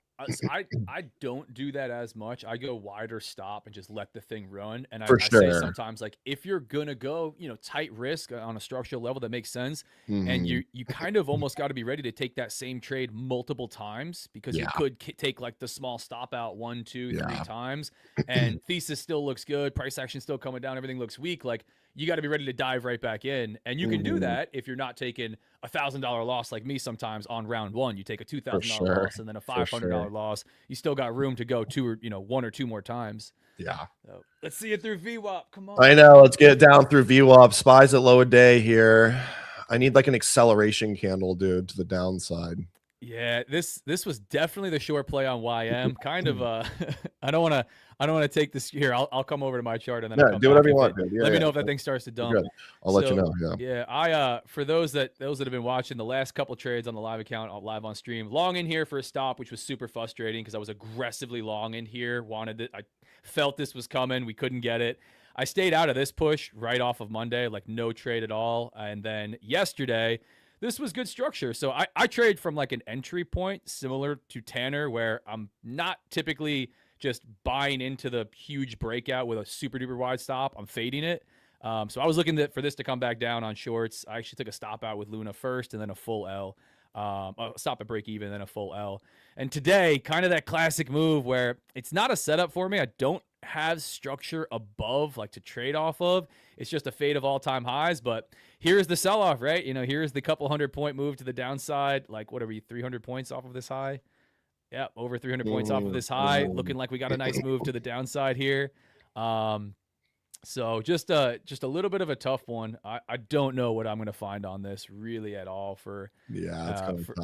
I don't do that as much. I go wider stop and just let the thing run. And I say sometimes, like, if you're gonna go, you know, tight risk on a structural level that makes sense, and you kind of almost got to be ready to take that same trade multiple times, because you could take like the small stop out 1, 2, 3 times, and thesis still looks good, price action still coming down, everything looks weak. Like, you got to be ready to dive right back in, and you can do that if you're not taking $1,000 loss like me. Sometimes on round one, you take a $2,000 loss and then a $500 loss. You still got room to go 1 or 2 more times. Yeah. So let's see it through VWAP. Come on. I know. Let's get it down through VWAP. SPY's at low a day here. I need like an acceleration candle, dude, to the downside. Yeah, this was definitely the short play on YM. Kind of I don't want to take this here. I'll come over to my chart and then I'll come do whatever you want. Let me know if that thing starts to dump. I'll let you know. Yeah. I for those that have been watching the last couple trades on the live account, live on stream, long in here for a stop, which was super frustrating because I was aggressively long in here. Wanted it. I felt this was coming. We couldn't get it. I stayed out of this push right off of Monday, like no trade at all. And then yesterday, this was good structure. So I trade from like an entry point similar to Tanner, where I'm not typically just buying into the huge breakout with a super duper wide stop. I'm fading it. So I was looking for this to come back down on shorts. I actually took a stop out with Luna first and then a full L. Stop at break even, then a full L. And today, kind of that classic move where it's not a setup for me. I don't have structure above like to trade off of. It's just a fade of all-time highs. But here's the sell-off, right? You know, here's the couple 100-point move to the downside. Like, what are we, 300 points off of this high? Yeah, over 300 points off of this high. Looking like we got a nice move to the downside here. So just a little bit of a tough one. I don't know what I'm going to find on this really at all for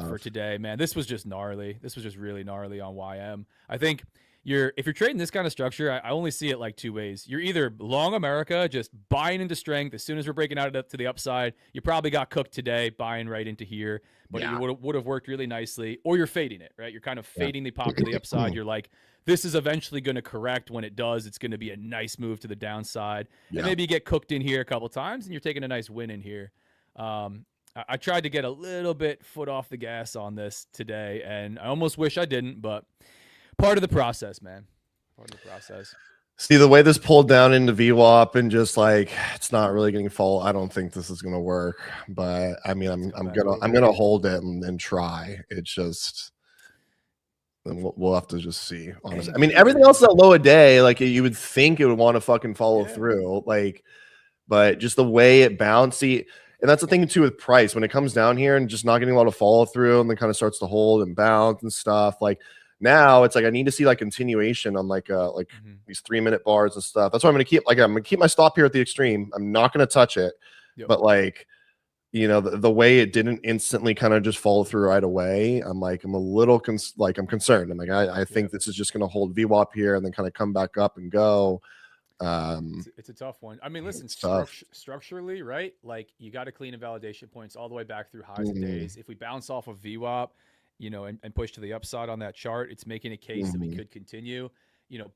for today, man. This was just gnarly. This was just really gnarly on YM. I think, if you're trading this kind of structure, I only see it like two ways. You're either long America, just buying into strength as soon as we're breaking out to the upside. You probably got cooked today, buying right into here, but it Yeah. would have worked really nicely. Or you're fading it, right? You're kind of Yeah. fading the pop to the upside. You're like, this is eventually going to correct. When it does, it's going to be a nice move to the downside. Yeah. And maybe you get cooked in here a couple times, and you're taking a nice win in here. I tried to get a little bit foot off the gas on this today, and I almost wish I didn't, but part of the process, man. Part of the process. See, the way this pulled down into VWAP and just like it's not really getting full. I don't think this is gonna work. But I mean, I'm gonna hold it and try. It's just we'll have to just see. Honestly, I mean, everything else is at low a day. Like you would think it would want to fucking follow through. Like, but just the way it bounced. See, and that's the thing too with price when it comes down here and just not getting a lot of follow through and then kind of starts to hold and bounce and stuff. Like now it's like I need to see like continuation on like these 3-minute bars and stuff. That's why I'm gonna keep my stop here at the extreme. I'm not gonna touch it, but like the way it didn't instantly kind of just follow through right away, I'm a little I'm concerned. I'm like I think this is just gonna hold VWAP here and then kind of come back up and go. It's a tough one. I mean, listen, structurally, right? Like you got to clean invalidation points all the way back through highs and days. If we bounce off of VWAP, and push to the upside on that chart, it's making a case that we could continue.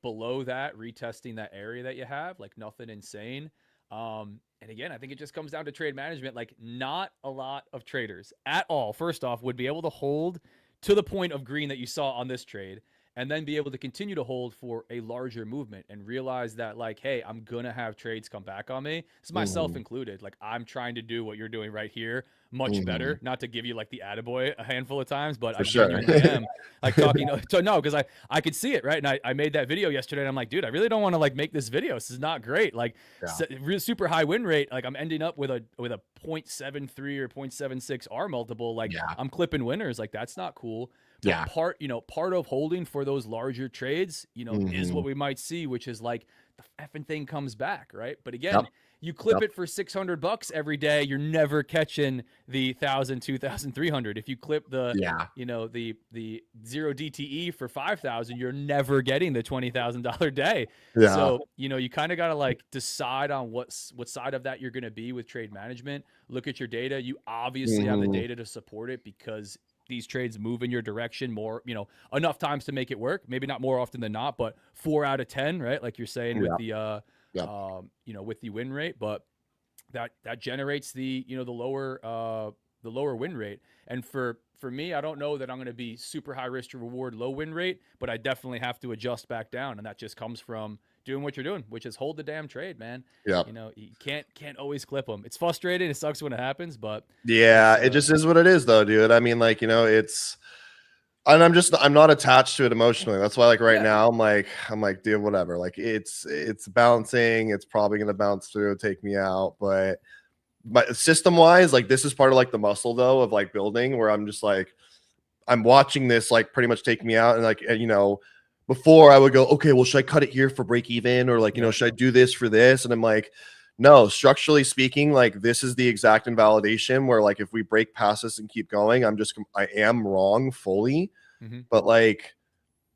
Below that, retesting that area that you have, like nothing insane. And again, I think it just comes down to trade management. Like not a lot of traders at all, first off, would be able to hold to the point of green that you saw on this trade, and then be able to continue to hold for a larger movement and realize that like, hey, I'm going to have trades come back on me. This is myself included. Like I'm trying to do what you're doing right here much better. Not to give you like the attaboy a handful of times, but I genuinely am like talking to no, because I could see it, right? And I made that video yesterday and I'm like, dude, I really don't want to like make this video. This is not great. Like super high win rate. Like I'm ending up with a 0.73 or 0.76 R multiple. Like I'm clipping winners. Like that's not cool. But part of holding for those larger trades, is what we might see, which is like the effing thing comes back, right? But again, you clip it for $600 every day, you're never catching the 1,000, 2,000, 300. If you clip the the 0 DTE for 5,000, you're never getting the $20,000 day. So you kind of got to like decide on what side of that you're going to be with trade management. Look at your data. You obviously have the data to support it because these trades move in your direction more, enough times to make it work. Maybe not more often than not, but 4 out of 10, right? Like you're saying with the, with the win rate, but that generates the, the lower win rate. And for me, I don't know that I'm going to be super high risk to reward low win rate, but I definitely have to adjust back down. And that just comes from doing what you're doing, which is hold the damn trade, man. You can't always clip them. It's frustrating. It sucks when it happens, but it just is what it is though, dude. I mean, like, it's, and I'm not attached to it emotionally. That's why like now I'm like, dude, whatever. Like it's bouncing. It's probably going to bounce through, take me out. But system wise, like this is part of like the muscle though, of like building where I'm just like, I'm watching this, like pretty much take me out. And like, before I would go, okay, well, should I cut it here for break even? Or like, should I do this for this? And I'm like, no, structurally speaking, like this is the exact invalidation where like, if we break past this and keep going, I am wrong fully, but like,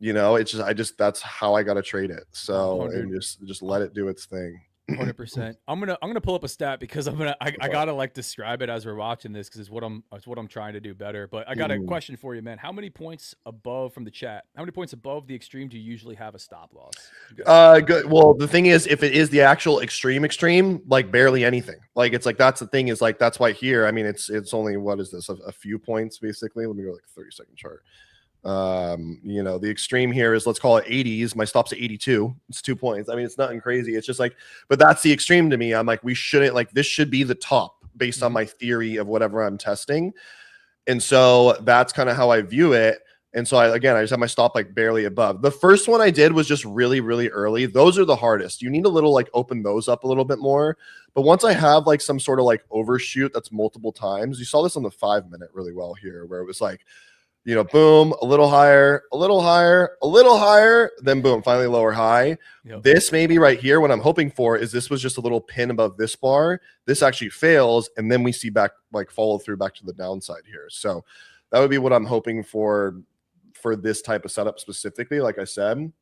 it's that's how I got to trade it. So and just let it do its thing. 100%. I'm gonna pull up a stat because I gotta like describe it as we're watching this because it's what I'm trying to do better. But I got a question for you, man. How many points above from the chat? How many points above the extreme do you usually have a stop loss? Good. Well, the thing is, if it is the actual extreme, like barely anything. Like it's like that's the thing is like that's why here. I mean, it's only what is this a few points basically. Let me go like 30-second chart. The extreme here is let's call it 80s. My stop's at 82. It's 2 points. I mean, it's nothing crazy. It's just like, but that's the extreme to me. I'm like, we shouldn't like this should be the top based on my theory of whatever I'm testing. And so that's kind of how I view it. And so I just have my stop like barely above. The first one I did was just really, really early. Those are the hardest. You need a little like open those up a little bit more. But once I have like some sort of like overshoot that's multiple times, you saw this on the 5-minute really well here, where it was like, boom, a little higher, a little higher, a little higher, then boom, finally lower high. This maybe right here, what I'm hoping for is this was just a little pin above this bar. This actually fails, and then we see back like follow through back to the downside here. So that would be what I'm hoping for this type of setup specifically, like I said.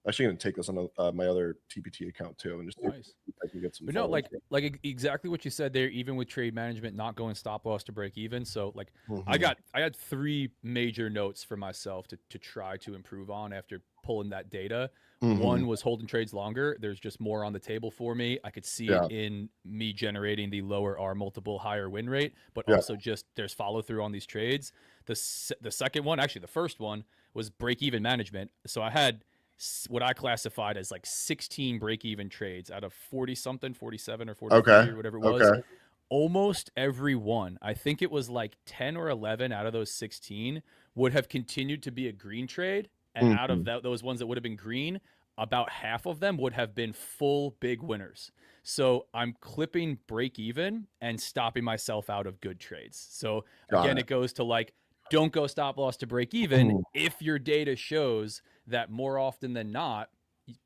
actually going to take this on my other TPT account too, and just Nice. see if I can get some. But no, like exactly what you said there. Even with trade management, not going stop loss to break even. So like, I had 3 major notes for myself to try to improve on after pulling that data. One was holding trades longer. There's just more on the table for me. I could see it in me generating the lower R multiple, higher win rate, but also just there's follow through on these trades. The second one, actually the first one, was break even management. So I had what I classified as like 16 break even trades out of 40 something, 47 or 43 or whatever it was. Almost every one, I think it was like 10 or 11 out of those 16 would have continued to be a green trade. And out of those ones that would have been green, about half of them would have been full big winners. So I'm clipping break even and stopping myself out of good trades. So again, it goes to like, don't go stop loss to break even if your data shows that more often than not,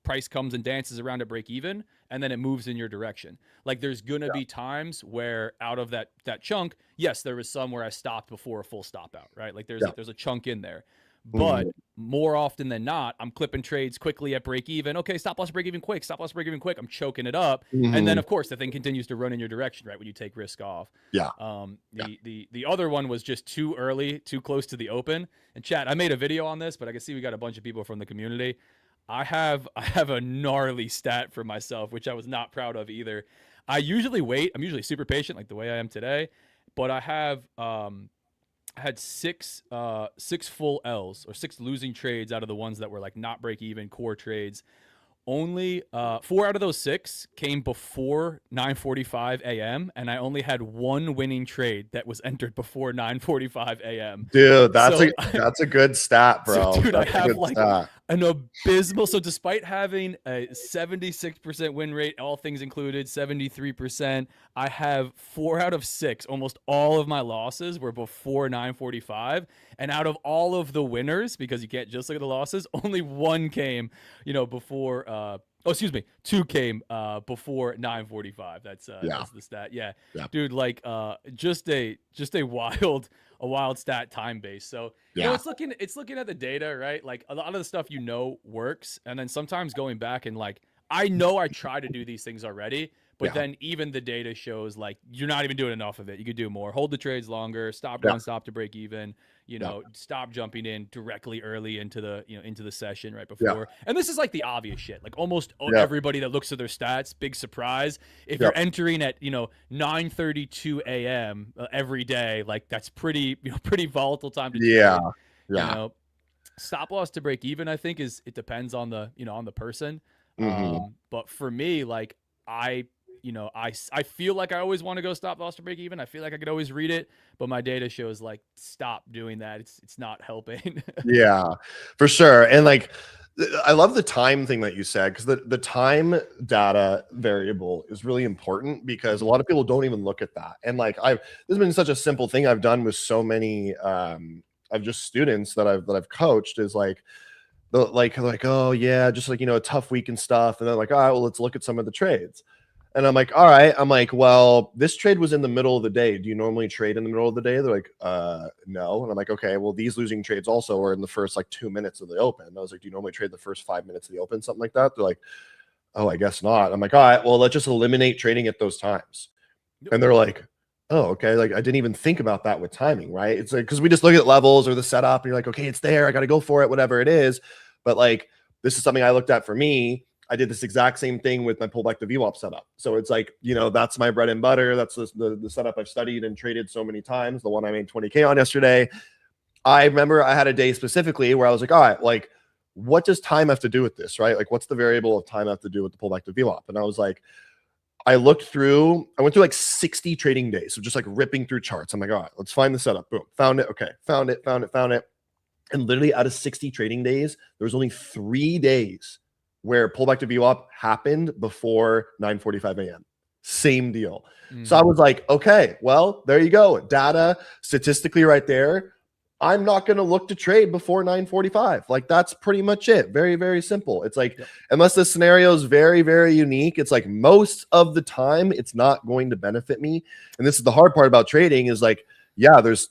price comes and dances around at break even, and then it moves in your direction. Like there's going to be times where out of that chunk, yes, there was some where I stopped before a full stop out, right? Like there's a chunk in there. But more often than not, I'm clipping trades quickly at break even. Okay, stop loss break even quick. Stop loss break even quick. I'm choking it up, and then of course the thing continues to run in your direction, right? When you take risk off. The other one was just too early, too close to the open. And chat, I made a video on this, but I can see we got a bunch of people from the community. I have a gnarly stat for myself, which I was not proud of either. I usually wait. I'm usually super patient, like the way I am today, but I have I had six full L's, or 6 losing trades out of the ones that were like not break even core trades. Only 4 out of those 6 came before 9:45 a.m. and I only had 1 winning trade that was entered before 9:45 a.m. Dude, that's a good stat, bro. So, dude, I have like an abysmal. So despite having a 76% win rate, all things included, 73%, I have 4 out of 6. Almost all of my losses were before 9:45, and out of all of the winners, because you can't just look at the losses, only 1 came, before. 2 came before 9:45. That's the stat. Yeah, dude, like just a wild stat time base. So it's looking at the data, right? Like a lot of the stuff works, and then sometimes going back and like I know I try to do these things already, but then even the data shows like you're not even doing enough of it. You could do more. Hold the trades longer. Stop going stop to break even. Stop jumping in directly early into the session right before. And this is like the obvious shit. Like almost everybody that looks at their stats, big surprise. If you're entering at 9:32 a.m. Every day, like that's pretty volatile time to trade. Stop loss to break even, I think it depends on the on the person. But for me, like I feel like I always want to go stop loss to break even. I feel like I could always read it, but my data shows like stop doing that. It's not helping. Yeah, for sure. And like I love the time thing that you said, because the time data variable is really important, because a lot of people don't even look at that. And like this has been such a simple thing I've done with so many of just students that I've coached, is like oh yeah, just like a tough week and stuff, and then like, all right, well, let's look at some of the trades. And I'm like, all right. I'm like, well, this trade was in the middle of the day. Do you normally trade in the middle of the day? They're like, no. And I'm like, okay, well, these losing trades also are in the first like 2 minutes of the open. And I was like, do you normally trade the first 5 minutes of the open? Something like that. They're like, oh, I guess not. I'm like, all right, well, let's just eliminate trading at those times. And they're like, oh, okay. Like I didn't even think about that with timing, right? It's like, because we just look at levels or the setup and you're like, okay, it's there. I got to go for it, whatever it is. But like, this is something I looked at for me. I did this exact same thing with my pullback to VWAP setup. So it's like, that's my bread and butter. That's the setup I've studied and traded so many times. The one I made 20K on yesterday. I remember I had a day specifically where I was like, all right, like, what does time have to do with this, right? Like, what's the variable of time have to do with the pullback to VWAP? And I was like, I went through like 60 trading days. So just like ripping through charts. I'm like, all right, let's find the setup. Boom. Found it. Okay. Found it. And literally out of 60 trading days, there was only 3 days where pullback to VWAP happened before 9:45 a.m. Same deal. So I was like, okay, well, there you go. Data statistically right there. I'm not going to look to trade before 9:45. Like that's pretty much it. Very, very simple. It's like, unless the scenario is very, very unique, it's like most of the time it's not going to benefit me. And this is the hard part about trading is like, there's,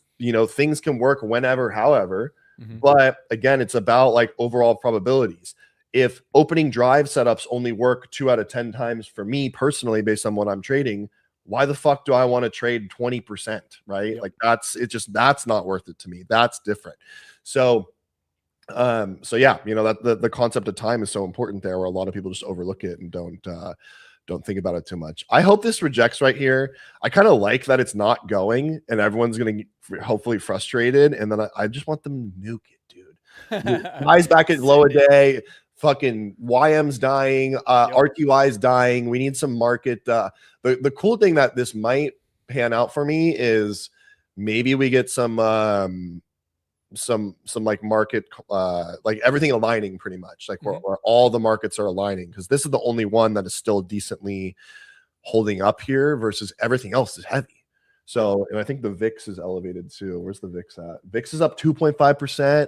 things can work whenever, however, but again, it's about like overall probabilities. if opening drive setups only work 2 out of 10 times for me personally, based on what I'm trading, why the fuck do I want to trade 20%? Right? Yep. Like that's not worth it to me. That's different. So yeah, that the concept of time is so important there, where a lot of people just overlook it and don't think about it too much. I hope this rejects right here. I kind of like that it's not going and everyone's going to get hopefully frustrated. And then I just want them to nuke it, dude. Guys back at low a day, fucking YM's dying, RQI's dying. We need some market. The cool thing that this might pan out for me is maybe we get some like market like everything aligning pretty much, like where all the markets are aligning, because this is the only one that is still decently holding up here versus everything else is heavy. So, and I think the VIX is elevated too. Where's the VIX at? VIX is up 2.5%.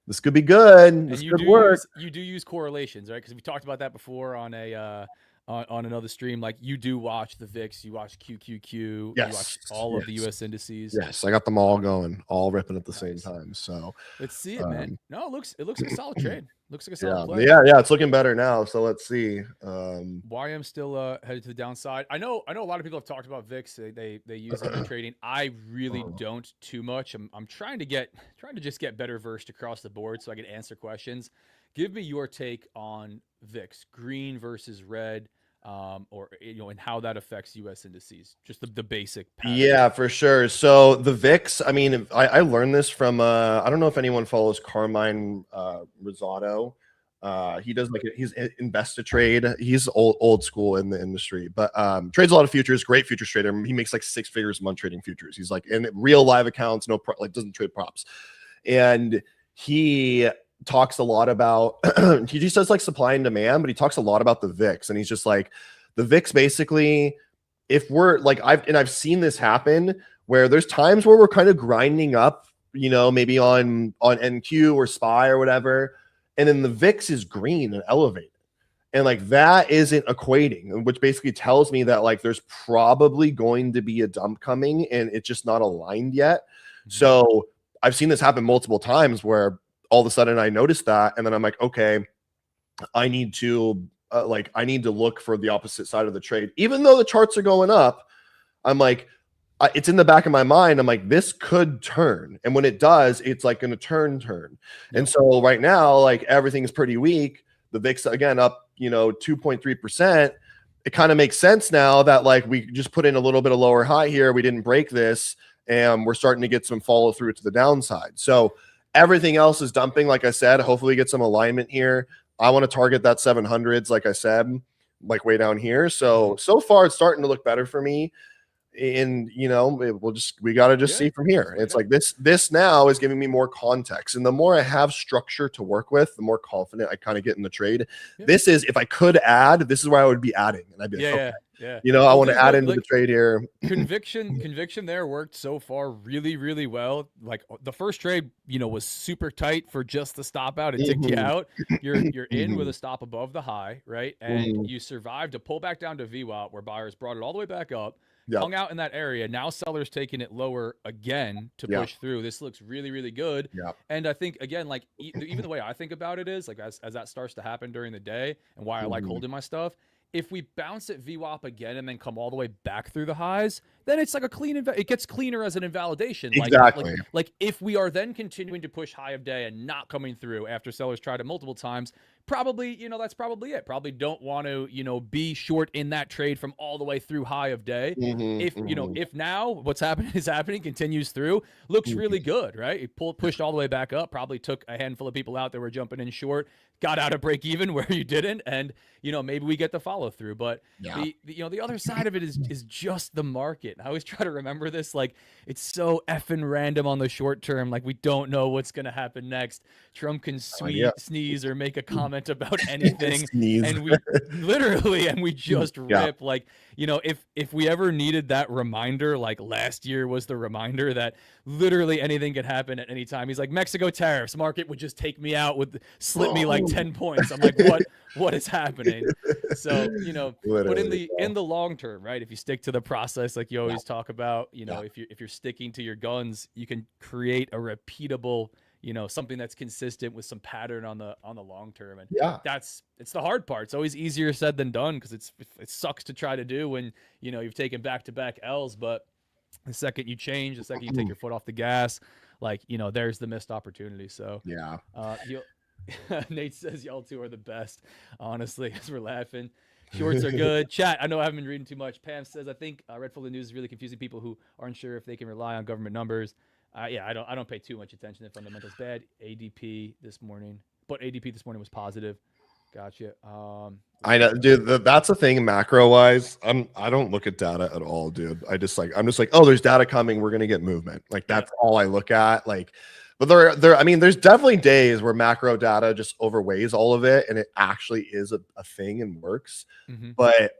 This could be good. This could work. You do use correlations, right? Because we talked about that before on on another stream. Like, you do watch the VIX, you watch QQQ, Yes. you watch all of the US indices. Yes, I got them all going, all ripping at the same time. So let's see it, man. No, it looks like a solid trade. Looks like a solid play. Yeah, it's looking better now. So let's see. YM still headed to the downside. I know a lot of people have talked about VIX. They use it in trading. I really don't too much. I'm trying to just get better versed across the board so I can answer questions. Give me your take on VIX, green versus red, or and how that affects U.S. indices. Just the basic pattern. Yeah, for sure. So the VIX, I mean, I learned this from I don't know if anyone follows Carmine Rosado. He does he's Invest-A-Trade. He's old school in the industry, but trades a lot of futures. Great futures trader. He makes like 6 figures a month trading futures. He's like in real live accounts, doesn't trade props, and he talks a lot about he just says like supply and demand, but he talks a lot about the VIX, and he's just like, the VIX basically, if we're like, I've seen this happen where there's times where we're kind of grinding up, maybe on NQ or SPY or whatever, and then the VIX is green and elevated, and like that isn't equating, which basically tells me that like there's probably going to be a dump coming and it's just not aligned yet. So I've seen this happen multiple times where all of a sudden I noticed that, and then I'm like, okay, I need to look for the opposite side of the trade. Even though the charts are going up, I'm like, it's in the back of my mind. I'm like, this could turn. And when it does, it's like going to turn. Yep. And so right now, like everything's pretty weak. The VIX again up, 2.3%. It kind of makes sense now that like we just put in a little bit of lower high here. We didn't break this, and we're starting to get some follow through to the downside. So everything else is dumping. Like I said, hopefully get some alignment here. I want to target that 700s, like I said, like way down here. So far it's starting to look better for me. And we got to just see from here. It's like this now is giving me more context, and the more I have structure to work with, the more confident I kind of get in the trade. This is, if I could add, this is where I would be adding, and I'd be like, okay. I want to add into the trade here. Conviction there worked so far really, really well. Like the first trade, was super tight for just the stop out. It took you out. You're in with a stop above the high, right? And you survived a pull back down to VWAP, where buyers brought it all the way back up. Hung out in that area. Now sellers taking it lower again to push through. This looks really, really good. And I think, again, like even the way I think about it is like as that starts to happen during the day, and why I like holding my stuff, if we bounce at VWAP again and then come all the way back through the highs, then it's like a clean, it gets cleaner as an invalidation. Exactly. Like if we are then continuing to push high of day and not coming through after sellers tried it multiple times, probably, that's probably it. Probably don't want to, be short in that trade from all the way through high of day. If now what's happening continues through, looks really good, right? It pushed all the way back up, probably took a handful of people out that were jumping in short, got out of break even where you didn't, and maybe we get the follow through. But the other side of it is just the market. I always try to remember this, like it's so effing random on the short term. Like we don't know what's gonna happen next. Trump can sneeze or make a comment about anything, and we just rip. Like if we ever needed that reminder, like last year was the reminder that literally anything could happen at any time. He's like, Mexico tariffs, market would just take me out, would slip me like 10 points. I'm like, what is happening? So but in the long term, right, if you stick to the process like you always talk about, if you're sticking to your guns, you can create a repeatable something that's consistent with some pattern on the long term. And Yeah. it's the hard part. It's always easier said than done, because it sucks to try to do when you've taken back-to-back L's. But the second you change, the second you take your foot off the gas, there's the missed opportunity. So Yeah. Nate says y'all two are the best, honestly, as we're laughing. Shorts are good. Chat, I know I haven't been reading too much. Pam says, I think Red Folder News is really confusing people who aren't sure if they can rely on government numbers. Yeah, I don't pay too much attention to fundamentals. Bad ADP this morning, but ADP this morning was positive. Gotcha. I know, dude. That's the thing, macro wise. I don't look at data at all, dude. I'm just like, oh, there's data coming. We're gonna get movement. Like that's all I look at. Like, but I mean, there's definitely days where macro data just overweighs all of it, and it actually is a thing and works. But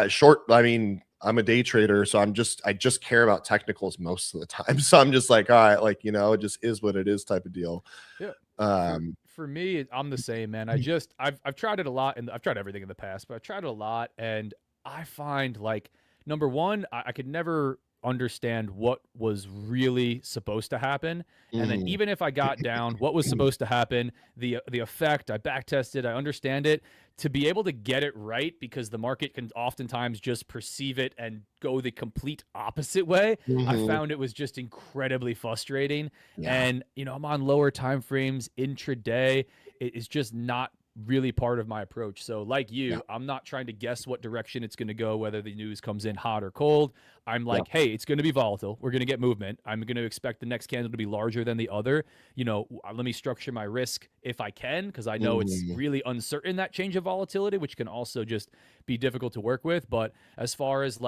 short, I mean, I'm a day trader, so I just care about technicals most of the time. So I'm just like, all right, like, it just is what it is type of deal. Yeah. For me, I'm the same, man. I've tried it a lot, and I've tried everything in the past, but I've tried it a lot, and I find, like, number one, I could never understand what was really supposed to happen. And then even if I got down what was supposed to happen, the effect, I back tested, I understand it, to be able to get it right, because the market can oftentimes just perceive it and go the complete opposite way. I found it was just incredibly frustrating. And I'm on lower time frames. Intraday, it is just not really part of my approach. So like you, I'm not trying to guess what direction it's going to go, whether the news comes in hot or cold. I'm like, hey, it's going to be volatile. We're going to get movement. I'm going to expect the next candle to be larger than the other. Let me structure my risk if I can, because I know it's really uncertain, that change of volatility, which can also just be difficult to work with. But as far as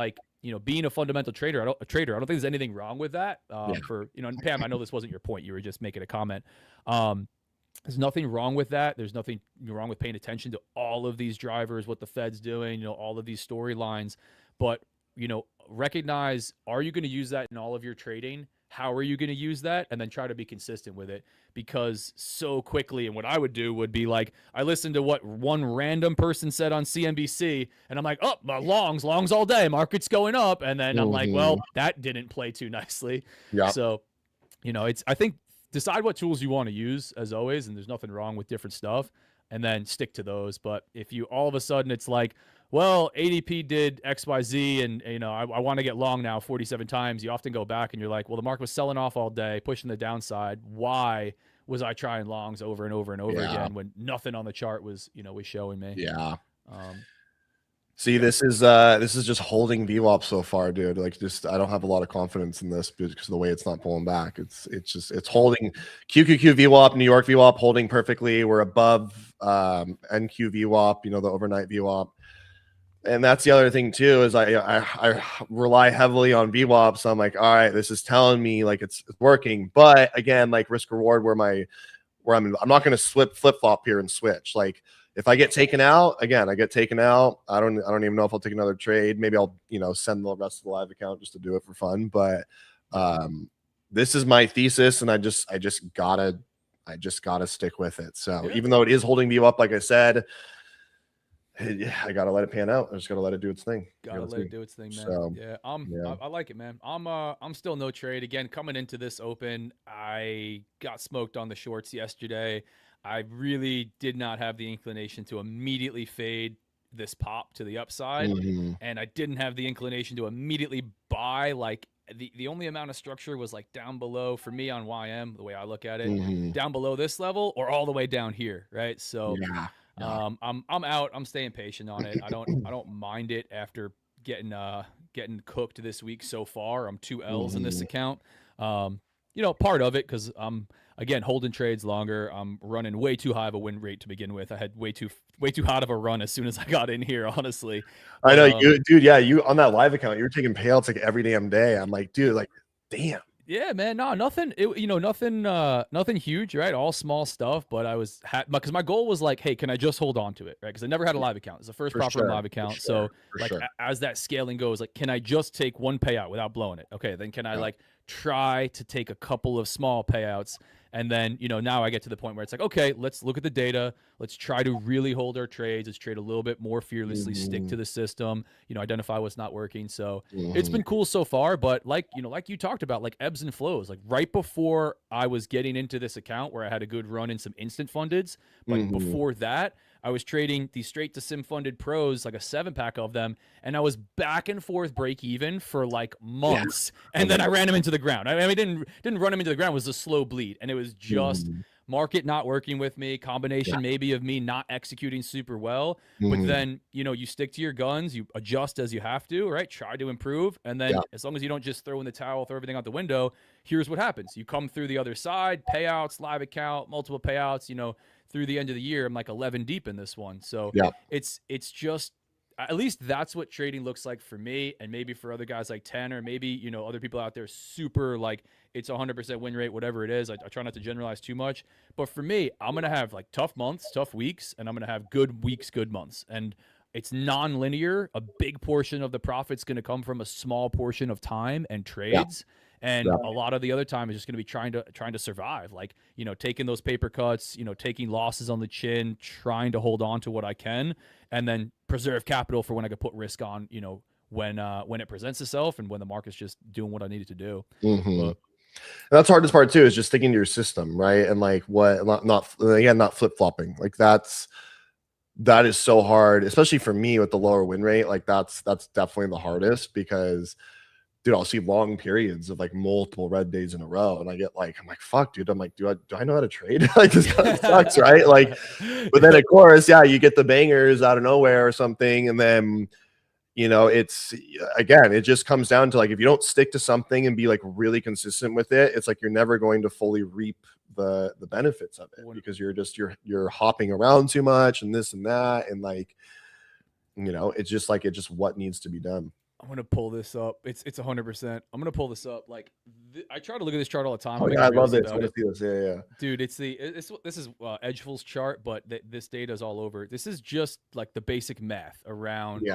being a fundamental trader, I don't think there's anything wrong with that. And Pam, I know this wasn't your point. You were just making a comment. There's nothing wrong with that. There's nothing wrong with paying attention to all of these drivers, what the Fed's doing, all of these storylines. But, recognize, are you going to use that in all of your trading? How are you going to use that? And then try to be consistent with it, because so quickly, and what I would do would be like, I listened to what one random person said on CNBC, and I'm like, oh, longs all day, market's going up. And then I'm like, well, that didn't play too nicely. So, I think, decide what tools you want to use, as always, and there's nothing wrong with different stuff, and then stick to those. But if you all of a sudden it's like, well, ADP did XYZ, and I want to get long now 47 times, you often go back and you're like, well, the market was selling off all day, pushing the downside. Why was I trying longs over and over and over again when nothing on the chart was showing me? See, this is just holding VWAP so far, dude. Like, I don't have a lot of confidence in this because of the way it's not pulling back. It's holding QQQ VWAP, New York VWAP holding perfectly. We're above NQ VWAP, the overnight VWAP. And that's the other thing too, is I rely heavily on VWAP. So I'm like, all right, this is telling me like it's working. But again, like risk reward, I'm not going to flip flop here and switch. Like, if I get taken out, again, I get taken out. I don't even know if I'll take another trade. Maybe I'll, send the rest of the live account just to do it for fun. But this is my thesis, and I just gotta stick with it. So even though it is holding me up, like I said, I gotta let it pan out. I just gotta let it do its thing. Gotta let it do its thing, man. So, I like it, man. I'm still no trade. Again, coming into this open, I got smoked on the shorts yesterday. I really did not have the inclination to immediately fade this pop to the upside. And I didn't have the inclination to immediately buy. Like, the only amount of structure was like down below for me on YM, the way I look at it, down below this level or all the way down here, right? So I'm out. I'm staying patient on it. I don't mind it after getting cooked this week so far. I'm 2 L's in this account. Part of it because I'm again holding trades longer. I'm running way too high of a win rate to begin with. I had way too hot of a run as soon as I got in here, honestly. I know you, dude. Yeah, you on that live account, you were taking payouts like every damn day. I'm like, dude, like, damn. Yeah, man. No, nothing. Nothing huge, right? All small stuff. But I was because my goal was like, hey, can I just hold on to it, right? Because I never had a live account. It's the first proper live account. So as that scaling goes, like, can I just take one payout without blowing it? Okay, then can I like try to take a couple of small payouts And then, now I get to the point where it's like, okay, let's look at the data. Let's try to really hold our trades. Let's trade a little bit more fearlessly, stick to the system, identify what's not working. So it's been cool so far. But like you talked about, like ebbs and flows, like right before I was getting into this account where I had a good run in some instant fundeds. But before that, I was trading these straight to sim funded pros, like a 7-pack of them, and I was back and forth break even for like months, and then I ran them into the ground. I mean, didn't run them into the ground. It was a slow bleed, and it was just market not working with me, combination maybe of me not executing super well. But then you stick to your guns, you adjust as you have to, right? Try to improve, and then as long as you don't just throw in the towel, throw everything out the window, here's what happens: you come through the other side, payouts, live account, multiple payouts, through the end of the year. I'm like 11 deep in this one. So it's just, at least that's what trading looks like for me, and maybe for other guys like 10, or maybe, other people out there super like it's 100% win rate, whatever it is. I try not to generalize too much, but for me, I'm going to have like tough months, tough weeks, and I'm going to have good weeks, good months. And it's non-linear. A big portion of the profit's going to come from a small portion of time and trades. And a lot of the other time is just going to be trying to survive, like, taking those paper cuts, taking losses on the chin, trying to hold on to what I can, and then preserve capital for when I could put risk on, when it presents itself and when the market's just doing what I needed to do. But, that's the hardest part too, is just sticking to your system, right? And like not flip-flopping. Like that is so hard, especially for me with the lower win rate. Like that's definitely the hardest, because dude, I'll see long periods of like multiple red days in a row, and I'm like, fuck, dude. I'm like, do I know how to trade? Like, this kind of sucks, right? Like, but then of course, you get the bangers out of nowhere or something, and then it's, again, it just comes down to like, if you don't stick to something and be like really consistent with it, it's like you're never going to fully reap the benefits of it, because you're hopping around too much and this and that, and like, it's just what needs to be done. I'm going to pull this up. It's 100%. I'm going to pull this up. Like, I try to look at this chart all the time. Oh, I love this. I want to see this. Yeah. Dude, this is Edgeful's chart, but this data is all over. This is just like the basic math around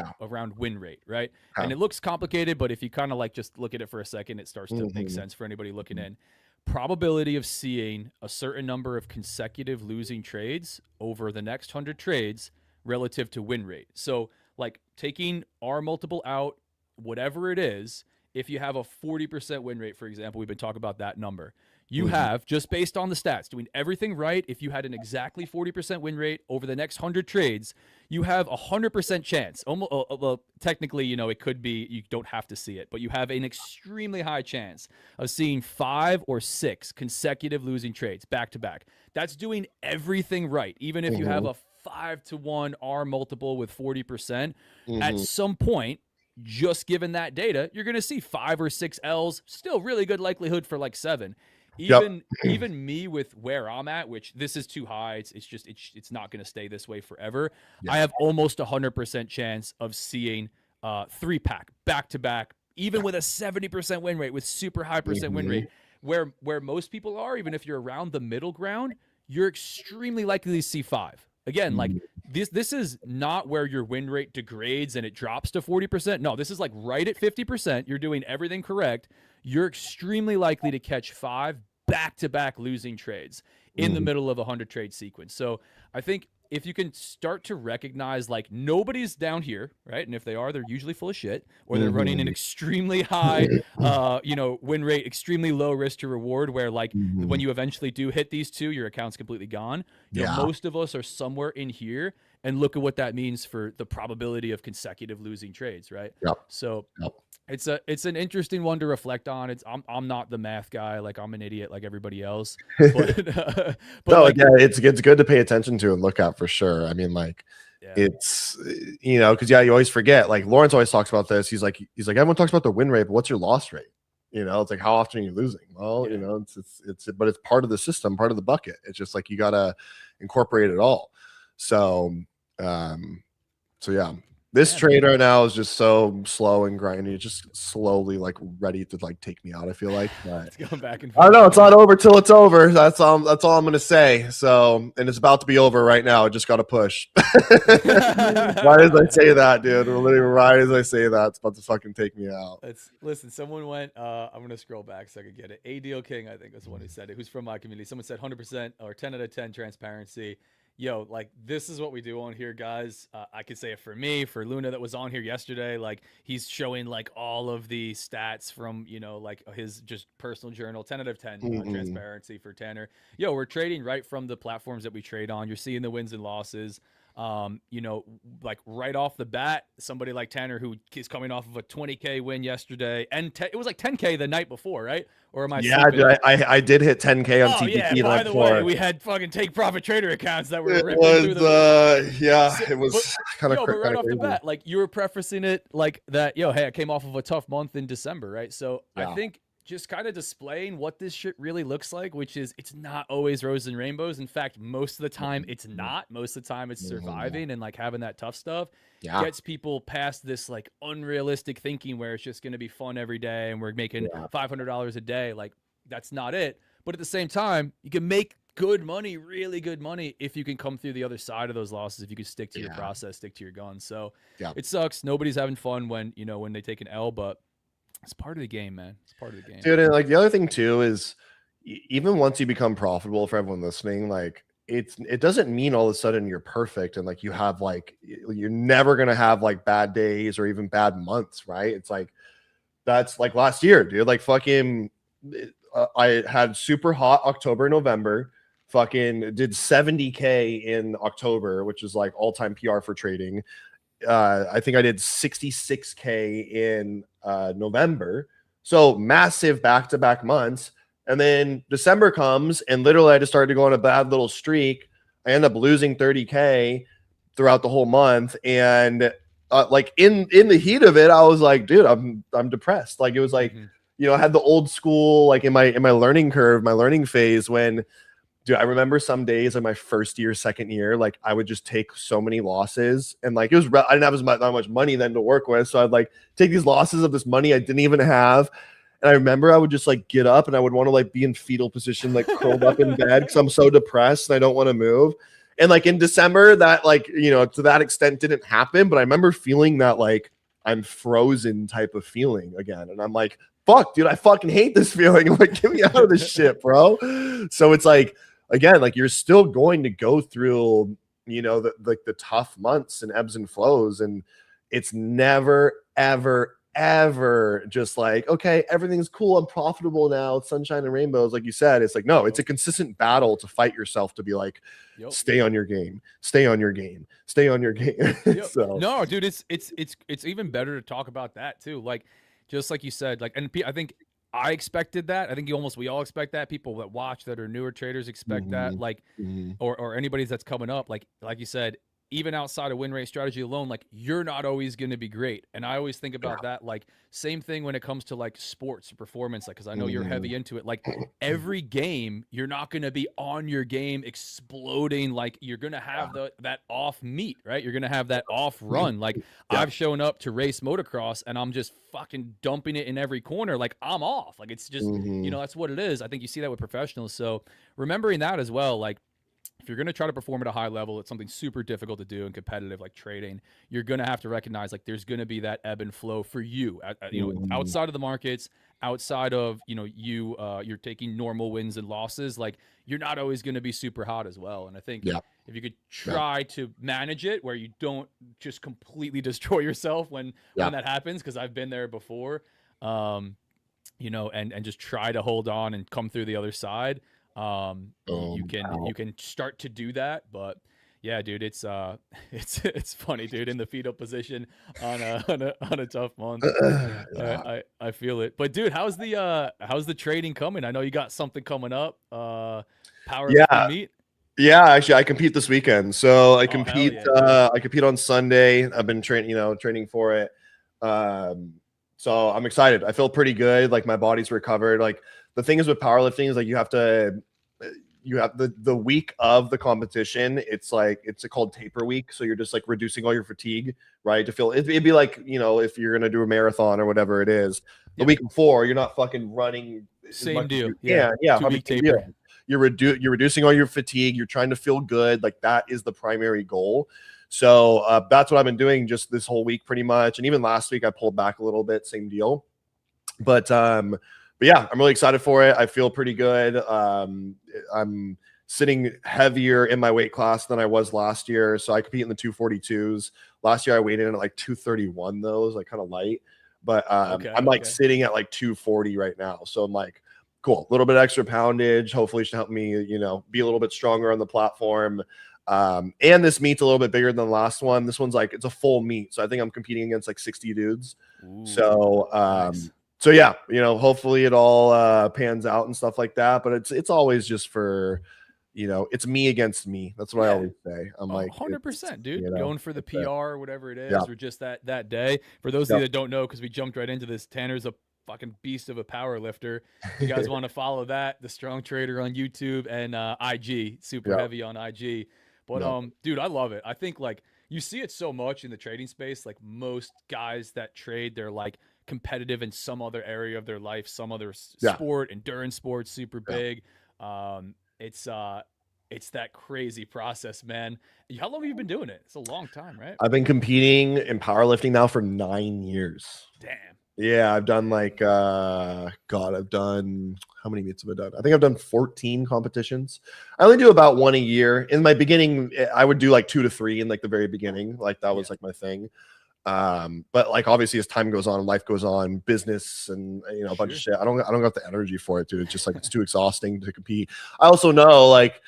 win rate, right? And it looks complicated, but if you kind of like just look at it for a second, it starts to make sense for anybody looking in. Probability of seeing a certain number of consecutive losing trades over the next 100 trades relative to win rate. So like taking R multiple out, whatever it is, if you have a 40% win rate, for example, we've been talking about that number. You have, just based on the stats, doing everything right, if you had an exactly 40% win rate over the next 100 trades, you have a 100% chance. Almost, well, technically, it could be, you don't have to see it, but you have an extremely high chance of seeing 5 or 6 consecutive losing trades back to back. That's doing everything right. Even if you have a 5-to-1 R multiple with 40%, at some point, just given that data, you're going to see 5 or 6 L's, still really good likelihood for like 7. Even me with where I'm at, which this is too high. It's not going to stay this way forever. I have almost 100% chance of seeing 3-pack back to back, even with a 70% win rate, with super high percent win rate, where most people are. Even if you're around the middle ground, you're extremely likely to see 5. Again, like this is not where your win rate degrades and it drops to 40%. No, this is like right at 50%. You're doing everything correct. You're extremely likely to catch 5 back-to-back losing trades in the middle of a 100 trade sequence. So I think if you can start to recognize like nobody's down here, right? And if they are, they're usually full of shit, or they're running an extremely high, win rate, extremely low risk to reward, where like when you eventually do hit these 2, your account's completely gone. Most of us are somewhere in here, and look at what that means for the probability of consecutive losing trades, right? So it's an interesting one to reflect on. I'm not the math guy, like I'm an idiot like everybody else. But no, like, it's good to pay attention to and look at for sure. I mean, like it's because you always forget. Like Lawrence always talks about this. He's like everyone talks about the win rate, but what's your loss rate? It's like how often are you losing? Well, but it's part of the system, part of the bucket. It's just like you gotta incorporate it all. So yeah. This Yeah, trade right now is just so slow and grindy. It's just slowly like ready to like take me out. I feel like, but it's going back and I forth. don't know. It's not over till it's over. That's all I'm gonna say. So, and it's about to be over right now. I just got to push. Right as I say that, dude. Literally, right as I say that, it's about to fucking take me out. Listen, someone went, I'm going to scroll back so I could get it. ADO King, I think, was the one who said it, who's from my community. Someone said 100% or 10 out of 10 transparency. Yo, like, this is what we do on here, guys. I could say it for me, for Luna that was on here yesterday. Like, he's showing, like, all of the stats from, like, his just personal journal. 10 out of 10 transparency for Tanner. Yo, we're trading right from the platforms that we trade on. You're seeing the wins and losses. Like right off the bat, somebody like Tanner, who is coming off of a 20K win yesterday, and it was like 10K the night before, right? Or am I? Yeah, sleeping? dude, I did hit 10K on TPP yeah. the By night the before. way, we had fucking take profit trader accounts that were It ripping was, through the. it was kind of but right off crazy. the bat, like you were prefacing it like that. Yo, hey, I came off of a tough month in December, right? So Yeah. I think just kind of displaying what this shit really looks like, which is it's not always roses and rainbows. In fact, most of the time it's not. Most of the time it's surviving and like having that tough stuff gets people past this like unrealistic thinking where it's just going to be fun every day and we're making $500 a day. Like that's not it. But at the same time, you can make good money, really good money if you can come through the other side of those losses, if you can stick to your process, stick to your guns. So it sucks. Nobody's having fun when, when they take an L, but it's part of the game, man. It's part of the game. Dude, and like the other thing too is even once you become profitable, for everyone listening, like it doesn't mean all of a sudden you're perfect and like you have like you're never gonna have like bad days or even bad months, right? It's like that's like last year, dude. Like fucking I had super hot October, November, fucking did 70K in October, which is like all-time PR for trading. I think I did 66K in November. So massive back-to-back months. And then December comes and literally I just started to go on a bad little streak. I end up losing 30K throughout the whole month. And like in the heat of it, I was like, dude, I'm depressed. Like it was like, I had the old school, like in my learning curve, my learning phase when, dude, I remember some days in my first year, second year, like I would just take so many losses and like I didn't have that much money then to work with. So I'd like take these losses of this money I didn't even have. And I remember I would just like get up and I would want to like be in fetal position, like curled up in bed because I'm so depressed and I don't want to move. And like in December, that like, to that extent didn't happen. But I remember feeling that like I'm frozen type of feeling again. And I'm like, fuck, dude, I fucking hate this feeling. Like, get me out of this shit, bro. So it's like, again, like you're still going to go through, the tough months and ebbs and flows. And it's never, ever, ever just like, okay, everything's cool. I'm profitable now. It's sunshine and rainbows. Like you said, it's like, no, it's a consistent battle to fight yourself to be like, stay on your game, stay on your game, stay on your game. So no, dude, it's even better to talk about that too. Like, just like you said, like, and I think I expected that. I think we all expect that. People that watch that are newer traders expect that. Like, or anybody that's coming up, like you said, even outside of win rate strategy alone, like you're not always going to be great. And I always think about that, like same thing when it comes to like sports performance, like, cause I know you're heavy into it. Like every game, you're not going to be on your game exploding. Like you're going to have that off meet, right? You're going to have that off run. Like I've shown up to race motocross and I'm just fucking dumping it in every corner. Like I'm off. Like it's just, that's what it is. I think you see that with professionals. So remembering that as well, like, if you're going to try to perform at a high level, it's something super difficult to do and competitive like trading. You're going to have to recognize like there's going to be that ebb and flow for you, outside of the markets, outside of, you're taking normal wins and losses. Like you're not always going to be super hot as well. And I think if you could try to manage it where you don't just completely destroy yourself when that happens, because I've been there before, and just try to hold on and come through the other side. You can start to do that, but yeah, dude, it's funny, dude, in the fetal position on a tough month. I feel it. But dude, how's the trading coming? I know you got something coming up. Power meet. Yeah, actually, I compete this weekend. So I compete. I compete on Sunday. I've been training for it. So I'm excited. I feel pretty good. Like my body's recovered. Like the thing is with powerlifting is like you have to you have the week of the competition. It's like, it's called taper week. So you're just like reducing all your fatigue, right? To feel it'd be like, you know, if you're gonna do a marathon or whatever it is, the week before, you're not fucking running as much as you can. Yeah, 2-week taper. You're reducing all your fatigue. You're trying to feel good. Like that is the primary goal. So that's what I've been doing just this whole week pretty much. And even last week I pulled back a little bit, same deal. But yeah, I'm really excited for it. I feel pretty good. I'm sitting heavier in my weight class than I was last year. So I compete in the 242s. Last year I weighed in at like 231 though, like kind of light. But I'm like sitting at like 240 right now. So I'm like, cool, a little bit extra poundage. Hopefully should help me, you know, be a little bit stronger on the platform. And this meet's a little bit bigger than the last one. This one's like, it's a full meet. So I think I'm competing against like 60 dudes. Ooh, so, nice. So yeah, you know, hopefully it all pans out and stuff like that. But it's always just for, you know, it's me against me. That's what I always say. I'm like 100%, dude. You know, going for the PR or whatever it is, or just that day. For those of you that don't know, because we jumped right into this, Tanner's a fucking beast of a power lifter. You guys want to follow that, the Strong Trader on YouTube and IG, super heavy on IG. But dude, I love it. I think like you see it so much in the trading space. Like most guys that trade, they're like competitive in some other area of their life, some other sport, endurance sports, super big. It's that crazy process, man. How long have you been doing it? It's a long time, right? I've been competing in powerlifting now for 9 years. Damn. Yeah, I've done like I've done, how many meets have I done? I think I've done 14 competitions. I only do about one a year. In my beginning, I would do like 2 to 3 in like the very beginning. Like that was like my thing. But like obviously as time goes on, life goes on, business and you know, a bunch of shit. I don't got the energy for it, dude. It's just like it's too exhausting to compete. I also know like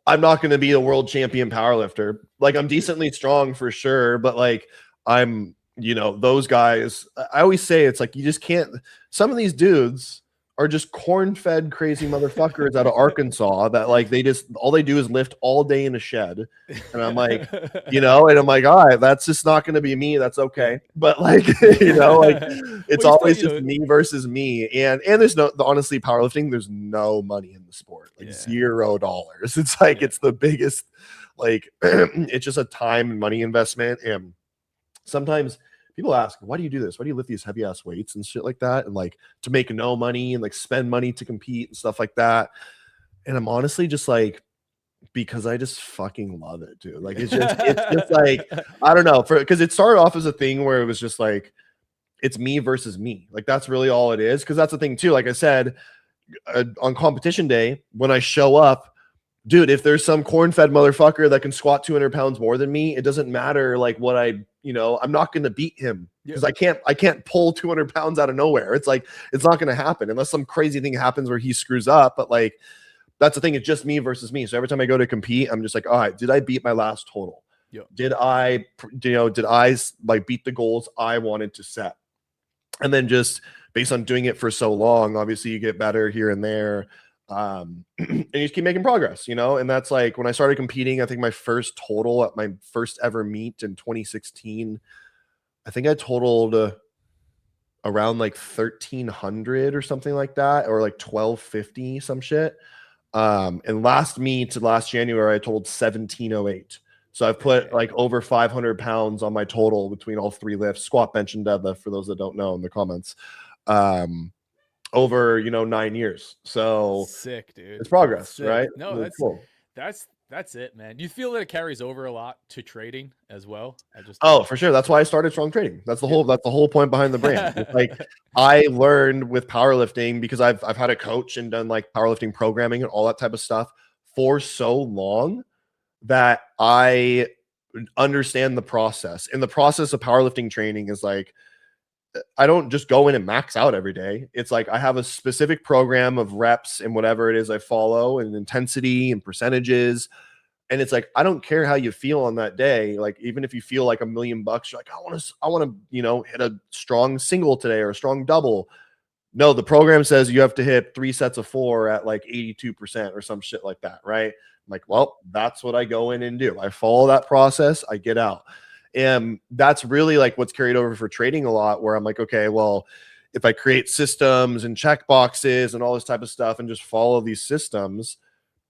I'm not going to be a world champion powerlifter. Like I'm decently strong for sure, but like I'm, you know, those guys, I always say it's like you just can't, some of these dudes are just corn-fed crazy motherfuckers out of Arkansas that like they just, all they do is lift all day in a shed. And I'm like, you know, and I'm like, all right, that's just not going to be me. That's okay. But like, you know, like it's always just me versus me. And there's no, honestly, powerlifting, there's no money in the sport, like $0. It's like, it's the biggest, like, it's just a time and money investment. And sometimes people ask, why do you do this? Why do you lift these heavy ass weights and shit like that? And like to make no money and like spend money to compete and stuff like that. And I'm honestly just like, because I just fucking love it, dude. Like it's just like, I don't know, because it started off as a thing where it was just like, it's me versus me. Like that's really all it is. Cause that's the thing too. Like I said, on competition day, when I show up, dude, if there's some corn-fed motherfucker that can squat 200 pounds more than me, it doesn't matter like what I, you know, I'm not going to beat him because I can't pull 200 pounds out of nowhere. It's like, it's not going to happen unless some crazy thing happens where he screws up. But like, that's the thing. It's just me versus me. So every time I go to compete, I'm just like, all right, did I beat my last total? Did I like beat the goals I wanted to set? And then just based on doing it for so long, obviously you get better here and there. And you just keep making progress, you know. And that's like when I started competing, I think my first total at my first ever meet in 2016, I think I totaled around like 1,300 or something like that, or like 1,250, some shit. And last January, I totaled 1,708. So I've put like over 500 pounds on my total between all 3 lifts, squat, bench, and deadlift, for those that don't know in the comments. Over, you know, 9 years. So sick, dude. It's progress, right? No, really cool. That's it, man. Do you feel that it carries over a lot to trading as well? For sure. That's why I started Strong Trading. That's the whole point behind the brand. It's like I learned with powerlifting because I've had a coach and done like powerlifting programming and all that type of stuff for so long that I understand the process. And the process of powerlifting training is like, I don't just go in and max out every day. It's like I have a specific program of reps and whatever it is I follow, and intensity and percentages. And it's like, I don't care how you feel on that day. Like, even if you feel like $1 million, you're like, I want to, you know, hit a strong single today or a strong double. No, the program says you have to hit 3 sets of 4 at like 82% or some shit like that. Right. I'm like, well, that's what I go in and do. I follow that process. I get out. And that's really like what's carried over for trading a lot, where I'm like, okay, well, if I create systems and check boxes and all this type of stuff and just follow these systems,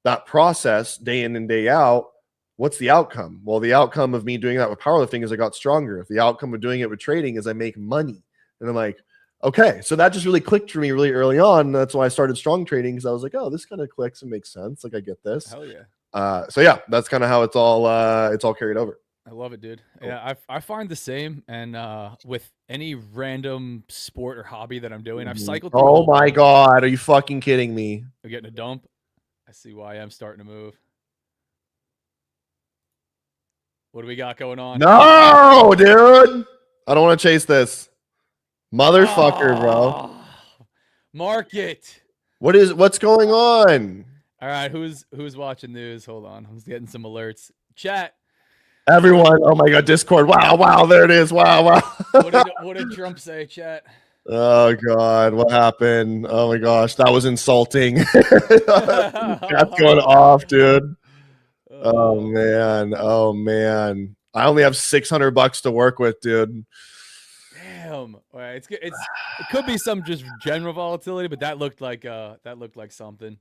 that process day in and day out, what's the outcome? Well, the outcome of me doing that with powerlifting is I got stronger. The outcome of doing it with trading is I make money. And I'm like, okay, so that just really clicked for me really early on. That's why I started strong trading, because I was like, oh, this kind of clicks and makes sense. Like, I get this. Hell yeah. So yeah, that's kind of how it's all carried over. I love it, dude. Cool. Yeah, I find the same. And with any random sport or hobby that I'm doing, I've cycled through. Oh my God, are you fucking kidding me? We're getting a dump. I see YM starting to move. What do we got going on? No, dude. I don't want to chase this. Motherfucker, bro. Market. What's going on? All right, who's watching news? Hold on. I'm just getting some alerts. Chat. Everyone. Oh my God, Discord. Wow, there it is. Wow. What did Trump say, chat? Oh God, what happened? Oh my gosh, that was insulting. That's going off, dude. Oh man. I only have $600 to work with, dude. Damn. All right, it could be some just general volatility, but that looked like something.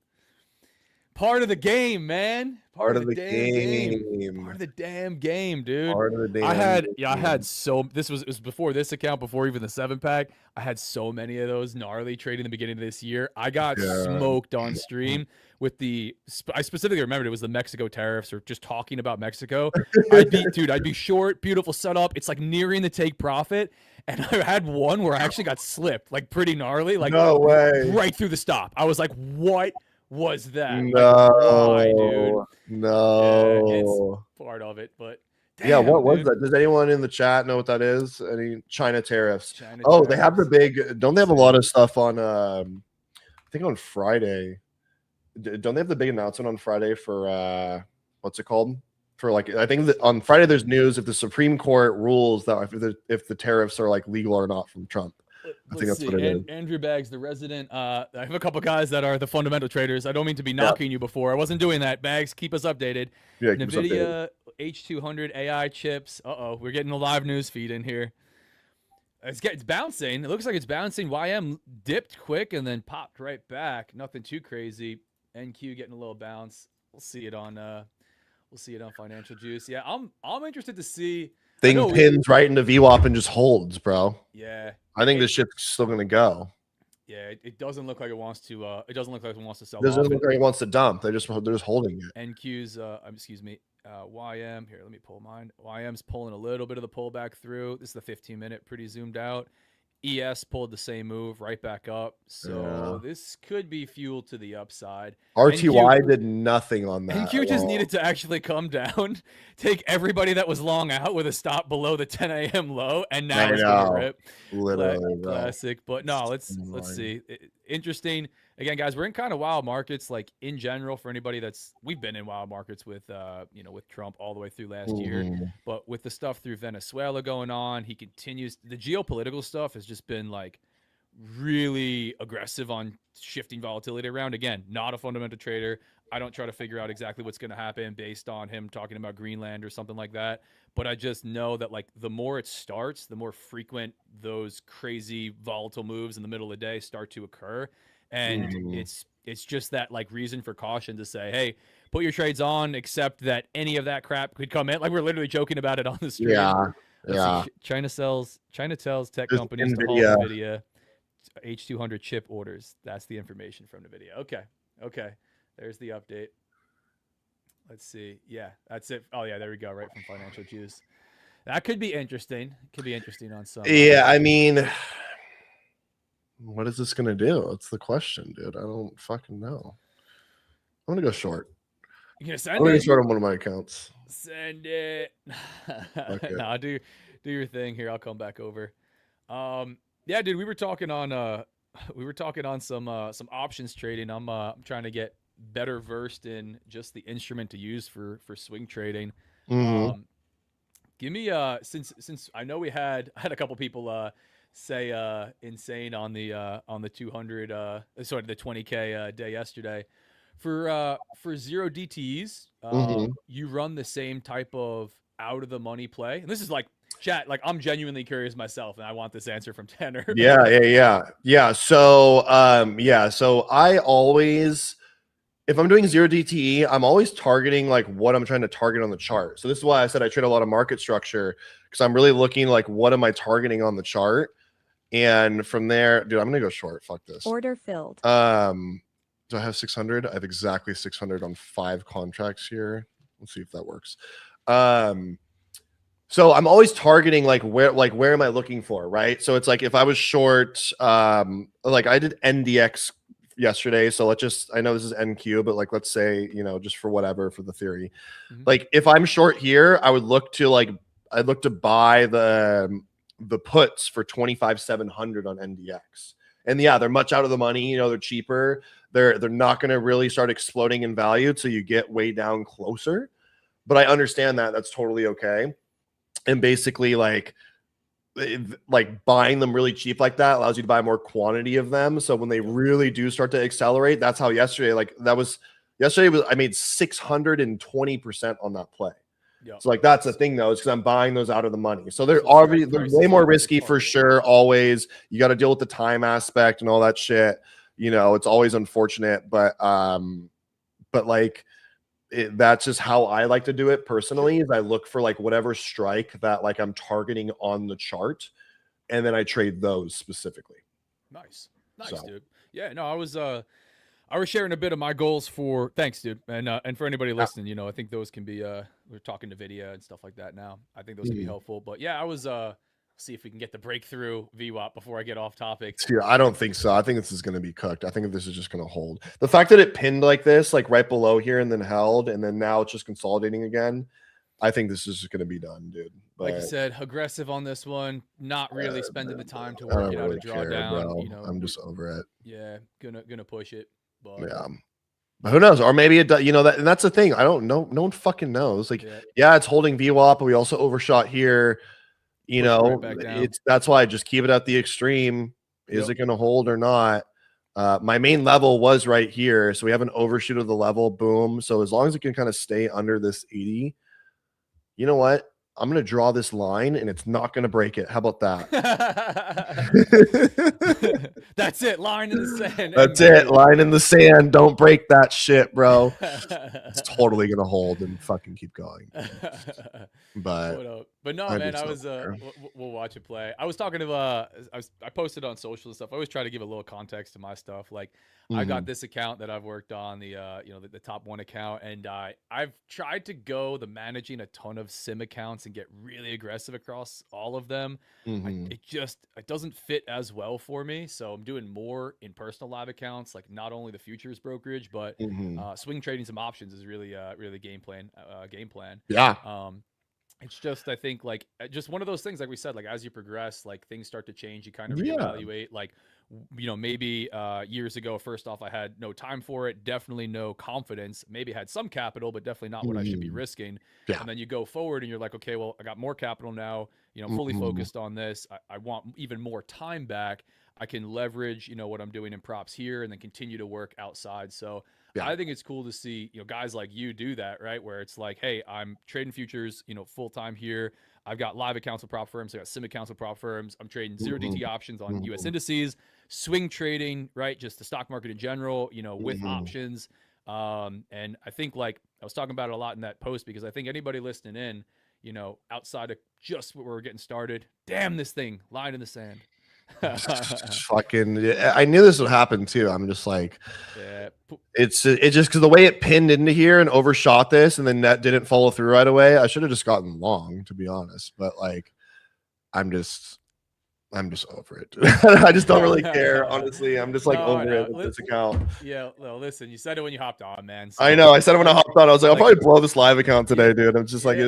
Part of the game, man. Part of the damn game. Part of the damn game, dude. Part of the damn game. It was before this account, before even the 7-pack. I had so many of those gnarly trading in the beginning of this year. I got smoked on stream with I specifically remembered it was the Mexico tariffs, or just talking about Mexico. I'd be short, beautiful setup. It's like nearing the take profit. And I had one where I actually got slipped, like pretty gnarly, like no way, right through the stop. I was like, what was that? No, like, why, dude? No, yeah, it's part of it, but damn, yeah, what was dude. that? Does anyone in the chat know what that is? Any China tariffs? Tariffs. They have the big. Don't they have a lot of stuff on? I think on Friday. Don't they have the big announcement on Friday for what's it called? For like, I think that on Friday there's news if the Supreme Court rules that if the tariffs are like legal or not from Trump. I think that's what it is. Andrew Baggs, the resident. I have a couple guys that are the fundamental traders. I don't mean to be knocking you before. I wasn't doing that. Baggs, keep us updated. Yeah, NVIDIA H200 AI chips. We're getting a live news feed in here. It's bouncing. It looks like it's bouncing. YM dipped quick and then popped right back. Nothing too crazy. NQ getting a little bounce. We'll see it on Financial Juice. Yeah, I'm interested to see. Thing pins right into VWAP and just holds, bro. Yeah. I think this shit's still gonna go. Yeah, it doesn't look like it wants to. It doesn't look like it wants to sell. It doesn't look like it wants to dump. They're just holding it. NQ's. Excuse me. YM here. Let me pull mine. YM's pulling a little bit of the pullback through. This is the 15-minute, pretty zoomed out. ES pulled the same move right back up. So this could be fuel to the upside. RTY did nothing on that. NQ just needed to actually come down, take everybody that was long out with a stop below the 10 a.m. low, and now it's going to rip. Literally, classic. But no, let's see. Interesting. Again, guys, we're in kind of wild markets, like in general, for anybody we've been in wild markets with, with Trump all the way through last year. But with the stuff through Venezuela going on, he continues. The geopolitical stuff has just been like really aggressive on shifting volatility around. Again, not a fundamental trader. I don't try to figure out exactly what's going to happen based on him talking about Greenland or something like that. But I just know that like the more it starts, the more frequent those crazy volatile moves in the middle of the day start to occur. And it's just that like reason for caution to say, hey, put your trades on, except that any of that crap could come in. Like we're literally joking about it on the stream. Yeah. China tells tech companies to hold NVIDIA H200 chip orders. That's the information from NVIDIA. Okay. There's the update. Let's see. Yeah, that's it. Oh yeah, there we go. Right from Financial Juice. That could be interesting. Could be interesting on some. Yeah, I mean, what is this gonna do? That's the question, dude. I don't fucking know. I'm gonna go short. You gonna send I'm gonna short on one of my accounts. Send it. Okay. No, do your thing here. I'll come back over. Yeah, dude, we were talking on some options trading. I'm trying to get better versed in just the instrument to use for swing trading. Give me since I know I had a couple people say insane on the 200 the 20K day yesterday for 0 DTEs. You run the same type of out of the money play, and this is like chat, like I'm genuinely curious myself, and I want this answer from Tanner. Yeah. So I always if I'm doing 0 DTE, I'm always targeting like what I'm trying to target on the chart. So this is why I said I trade a lot of market structure, because I'm really looking like what am I targeting on the chart. And from there, dude, I'm gonna go short. Fuck this. Order filled. Do I have 600? I have exactly 600 on 5 contracts here. Let's see if that works. So I'm always targeting like where am I looking for, right? So it's like if I was short, like I did NDX yesterday. So I know this is NQ, but like let's say, just for whatever, for the theory, like if I'm short here, I'd look to buy the puts for 25,700 on NDX. And yeah, they're much out of the money. They're cheaper. They're not going to really start exploding in value till you get way down closer. But I understand that that's totally okay. And basically, like buying them really cheap like that allows you to buy more quantity of them. So when they really do start to accelerate, that's how yesterday, I made 620% on that play. Yep. So like that's the thing though, is because I'm buying those out of the money. So they're way more risky for sure. Always, you got to deal with the time aspect and all that shit. It's always unfortunate, but like that's just how I like to do it personally. Is I look for like whatever strike that like I'm targeting on the chart, and then I trade those specifically. Nice, dude. Yeah, no, I was sharing a bit of my goals for. Thanks, dude, and for anybody listening, I think those can be. We're talking to Nvidia and stuff like that now. I think those can be helpful. But yeah, I was see if we can get the breakthrough VWAP before I get off topic. Yeah, I don't think so. I think this is going to be cooked. I think this is just going to hold. The fact that it pinned like this, like right below here, and then held, and then now it's just consolidating again. I think this is just going to be done, dude. But, like you said, aggressive on this one. Not really spending the time to work it out and draw down. Bro. I'm just over it. Yeah, gonna push it. But yeah. But who knows? Or maybe it does, and that's the thing. I don't know. No one fucking knows. Like, yeah, it's holding VWAP, but we also overshot here. That's why I just keep it at the extreme. Is it going to hold or not? My main level was right here. So we have an overshoot of the level. Boom. So as long as it can kind of stay under this 80, you know what? I'm going to draw this line and it's not going to break it. How about that? That's it. Line in the sand. That's it. Line in the sand. Don't break that shit, bro. It's totally going to hold and fucking keep going. But no, man, I was, we'll watch it play. I was talking to, I posted on social and stuff. I always try to give a little context to my stuff. Like, I got this account that I've worked on, the top one account, and I've tried to go the managing a ton of sim accounts and get really aggressive across all of them. It doesn't fit as well for me. So I'm doing more in personal live accounts, like not only the futures brokerage, but swing trading some options is really game plan. Yeah. It's just, I think, like, just one of those things, like we said, like, as you progress, like, things start to change. You kind of reevaluate, like, maybe years ago, first off, I had no time for it, definitely no confidence, maybe had some capital, but definitely not what I should be risking. And then you go forward and you're like, okay, well, I got more capital now, fully focused on this. I want even more time back. I can leverage, what I'm doing in props here and then continue to work outside. So I think it's cool to see, guys like you do that, right? Where it's like, hey, I'm trading futures, full time here. I've got live accounts with prop firms. I got sim accounts with prop firms. I'm trading 0 DT options on US indices, swing trading, right? Just the stock market in general, with options. And I think, like, I was talking about it a lot in that post, because I think anybody listening in, outside of just what we're getting started, damn this thing, line in the sand. Fucking, I knew this would happen too. I'm just like, it's just because the way it pinned into here and overshot this, and then that didn't follow through right away. I should have just gotten long, to be honest. But like, I'm just over it. I just don't really care, honestly. I'm just like over it with this account. Yeah, well, listen, you said it when you hopped on, man. So, I know. I said it when I hopped on. I was like, I'll probably blow this live account today, dude. I'm just like, I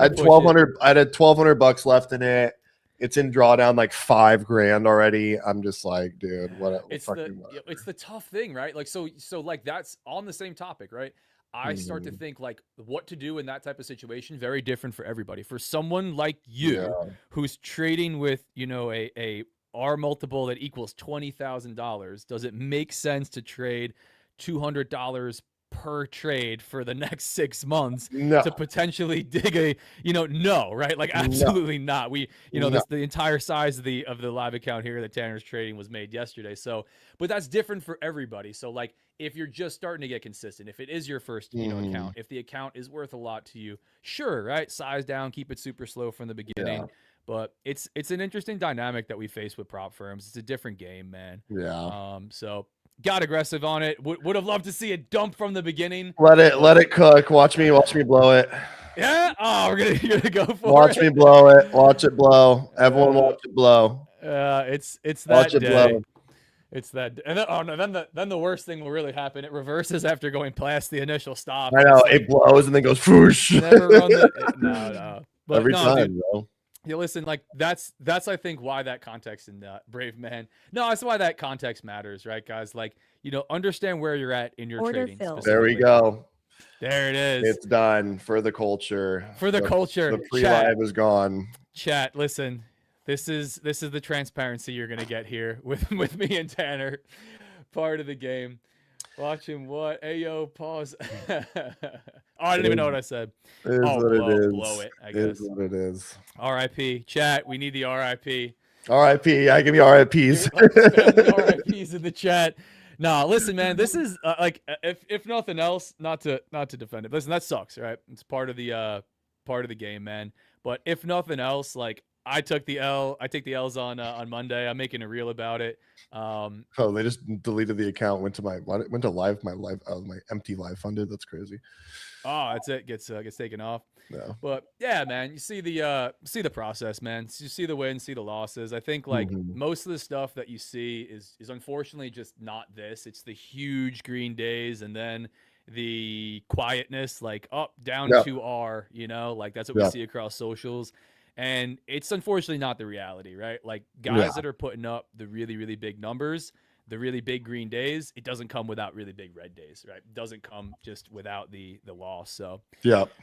had 1,200. I had $1,200 left in it. It's in drawdown like $5,000 already. I'm just like, dude, what? It's the tough thing, right? Like, so like, that's on the same topic, right? I start to think, like, what to do in that type of situation. Very different for everybody. For someone like you, who's trading with, a R multiple that equals $20,000, does it make sense to trade $200 per trade for the next 6 months No. to potentially dig a, no, right? Like absolutely not. We, this, the entire size of the live account here that Tanner's trading was made yesterday. So, but that's different for everybody. So like, if you're just starting to get consistent, if it is your first, account, if the account is worth a lot to you, sure, right? Size down, keep it super slow from the beginning. Yeah. But it's an interesting dynamic that we face with prop firms. It's a different game, man. Yeah. So got aggressive on it. Would have loved to see it dump from the beginning. Let it cook. Watch me blow it. Yeah. Oh, you're gonna go for Watch me blow it. Watch it blow. Everyone watch it blow. It's that Watch it day. blow. It's that, and then the worst thing will really happen. It reverses after going past the initial stop. I know it blows and then goes whoosh. Never run no. But Every time, dude, bro. Yeah, listen, like that's I think why that context in Brave Man. No, that's why that context matters, right, guys? Like, understand where you're at in your trading. There we go. There it is. It's done for the culture. For the culture. The pre-live is gone. Chat, listen. This is the transparency you're gonna get here with me and Tanner. Part of the game. Watching what? Ayo, pause. Oh, I didn't even know what I said. Blow it, I guess. Is what it is. RIP. Chat, we need the RIP. RIP. Yeah, give me RIPs. RIPs in the chat. Nah, listen, man. This is like, if nothing else, not to defend it. Listen, that sucks, right? It's part of the game, man. But if nothing else, like, I took the L. I take the L's on Monday. I'm making a reel about it. Oh, they just deleted the account. Went to my empty live funded. That's crazy. Oh, that's it. Gets taken off. No. But yeah, man, you see the process, man. You see the wins, see the losses. I think like most of the stuff that you see is unfortunately just not this. It's the huge green days and then the quietness, like up, down to R. Like that's what we see across socials. And it's unfortunately not the reality, right? Like guys that are putting up the really, really big numbers, the really big green days, it doesn't come without really big red days, right? It doesn't come just without the loss. So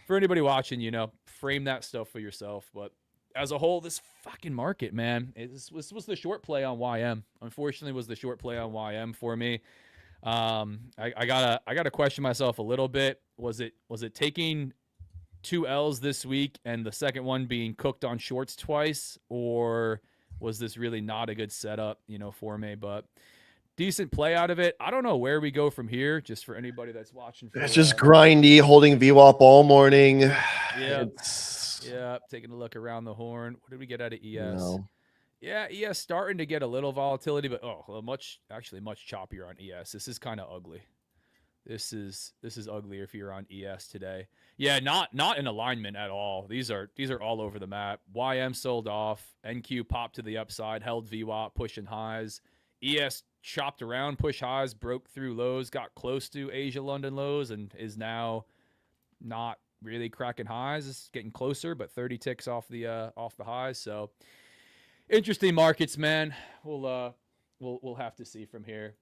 for anybody watching, frame that stuff for yourself. But as a whole, this fucking market, man, this was the short play on YM. Unfortunately, was the short play on YM for me. I gotta question myself a little bit. Was it taking 2 L's this week and the second one being cooked on shorts twice, or was this really not a good setup, for me? But decent play out of it. I don't know where we go from here, just for anybody that's watching. It's just grindy, holding VWAP all morning. Yeah. Taking a look around the horn. What did we get out of ES? No. Yeah, ES starting to get a little volatility, but much choppier on ES. This is kind of ugly. This is uglier if you're on ES today. Yeah, not in alignment at all. These are all over the map. YM sold off. NQ popped to the upside, held VWAP, pushing highs. ES chopped around, push highs, broke through lows, got close to Asia London lows, and is now not really cracking highs. It's getting closer, but 30 ticks off the highs. So interesting markets, man. We'll have to see from here.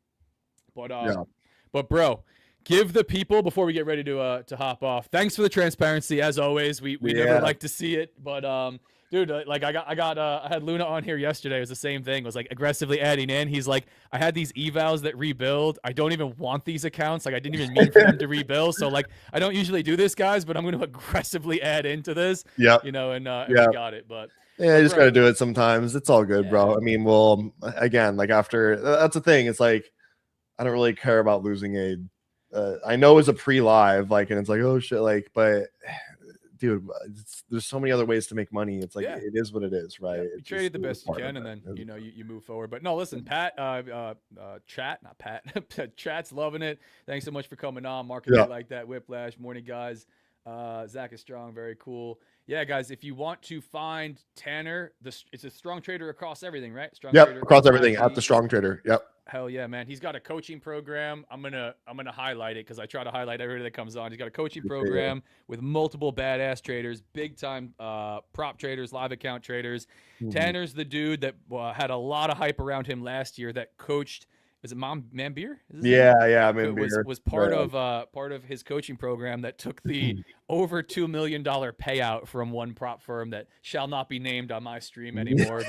But bro, give the people, before we get ready to hop off, thanks for the transparency as always. We never like to see it, but dude, like I had Luna on here yesterday. It was the same thing. It was like aggressively adding in. He's like, I had these evals that rebuild. I don't even want these accounts. Like I didn't even mean for them to rebuild. So like I don't usually do this, guys, but I'm going to aggressively add into this. Yeah. We got it. But yeah, you just got to do it sometimes. It's all good, bro. I mean, well, again, like after that's the thing. It's like I don't really care about losing a. I know it's a pre-live, like, and it's like, oh shit, like, but dude, there's so many other ways to make money. It's like it is what it is, right? You trade it the best you can, and then you move forward. But no, listen, Pat, Chat's loving it. Thanks so much for coming on. Market like that, Whiplash, morning guys. Zach is strong, very cool. Yeah, guys, if you want to find Tanner, it's a strong trader across everything, right? Strong trader across everything at the Strong Trader. Yep. Hell yeah, man. He's got a coaching program. I'm gonna highlight it because I try to highlight everybody that comes on. He's got a coaching program with multiple badass traders, big time prop traders, live account traders. Tanner's the dude that had a lot of hype around him last year that coached. Is it Mambeer? Mambeer was part of his coaching program that took the over $2 million payout from one prop firm that shall not be named on my stream anymore.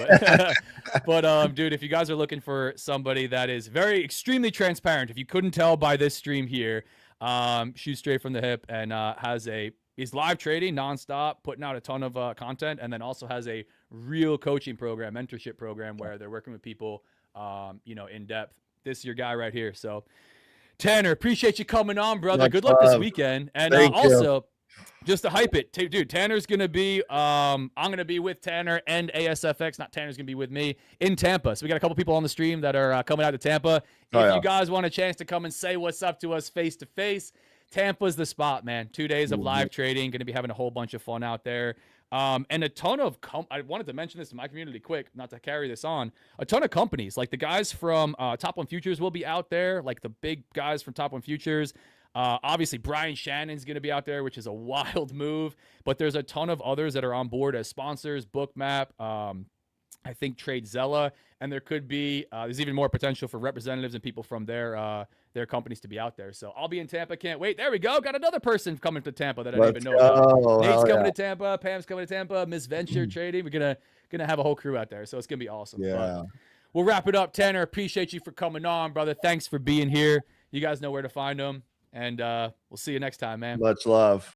But dude, if you guys are looking for somebody that is extremely transparent, if you couldn't tell by this stream here, shoots straight from the hip, and he's live trading nonstop, putting out a ton of content, and then also has a real coaching program, mentorship program where they're working with people, in depth. This is your guy right here. So, Tanner, appreciate you coming on, brother. Much Good luck this love. weekend. And Thank you. also, just to hype it, dude, Tanner's going to be, I'm going to be with Tanner and ASFX. Not Tanner's going to be with me in Tampa. So we got a couple people on the stream that are coming out to Tampa. If you guys want a chance to come and say what's up to us face to face, Tampa's the spot, man. 2 days of live trading. Going to be having a whole bunch of fun out there. And a ton of, I wanted to mention this to my community quick, not to carry this on. A ton of companies, like the guys from Top One Futures will be out there, like the big guys from Top One Futures. Obviously, Brian Shannon's going to be out there, which is a wild move. But there's a ton of others that are on board as sponsors, Bookmap, I think TradeZella, and there could be, there's even more potential for representatives and people from their companies to be out there. So I'll be in Tampa. Can't wait. There we go. Got another person coming to Tampa that I didn't even know about. Nate's coming to Tampa. Pam's coming to Tampa. Miss Venture Trading. We're gonna have a whole crew out there. So it's gonna be awesome. Yeah. But we'll wrap it up. Tanner, appreciate you for coming on, brother. Thanks for being here. You guys know where to find them. And we'll see you next time, man. Much love.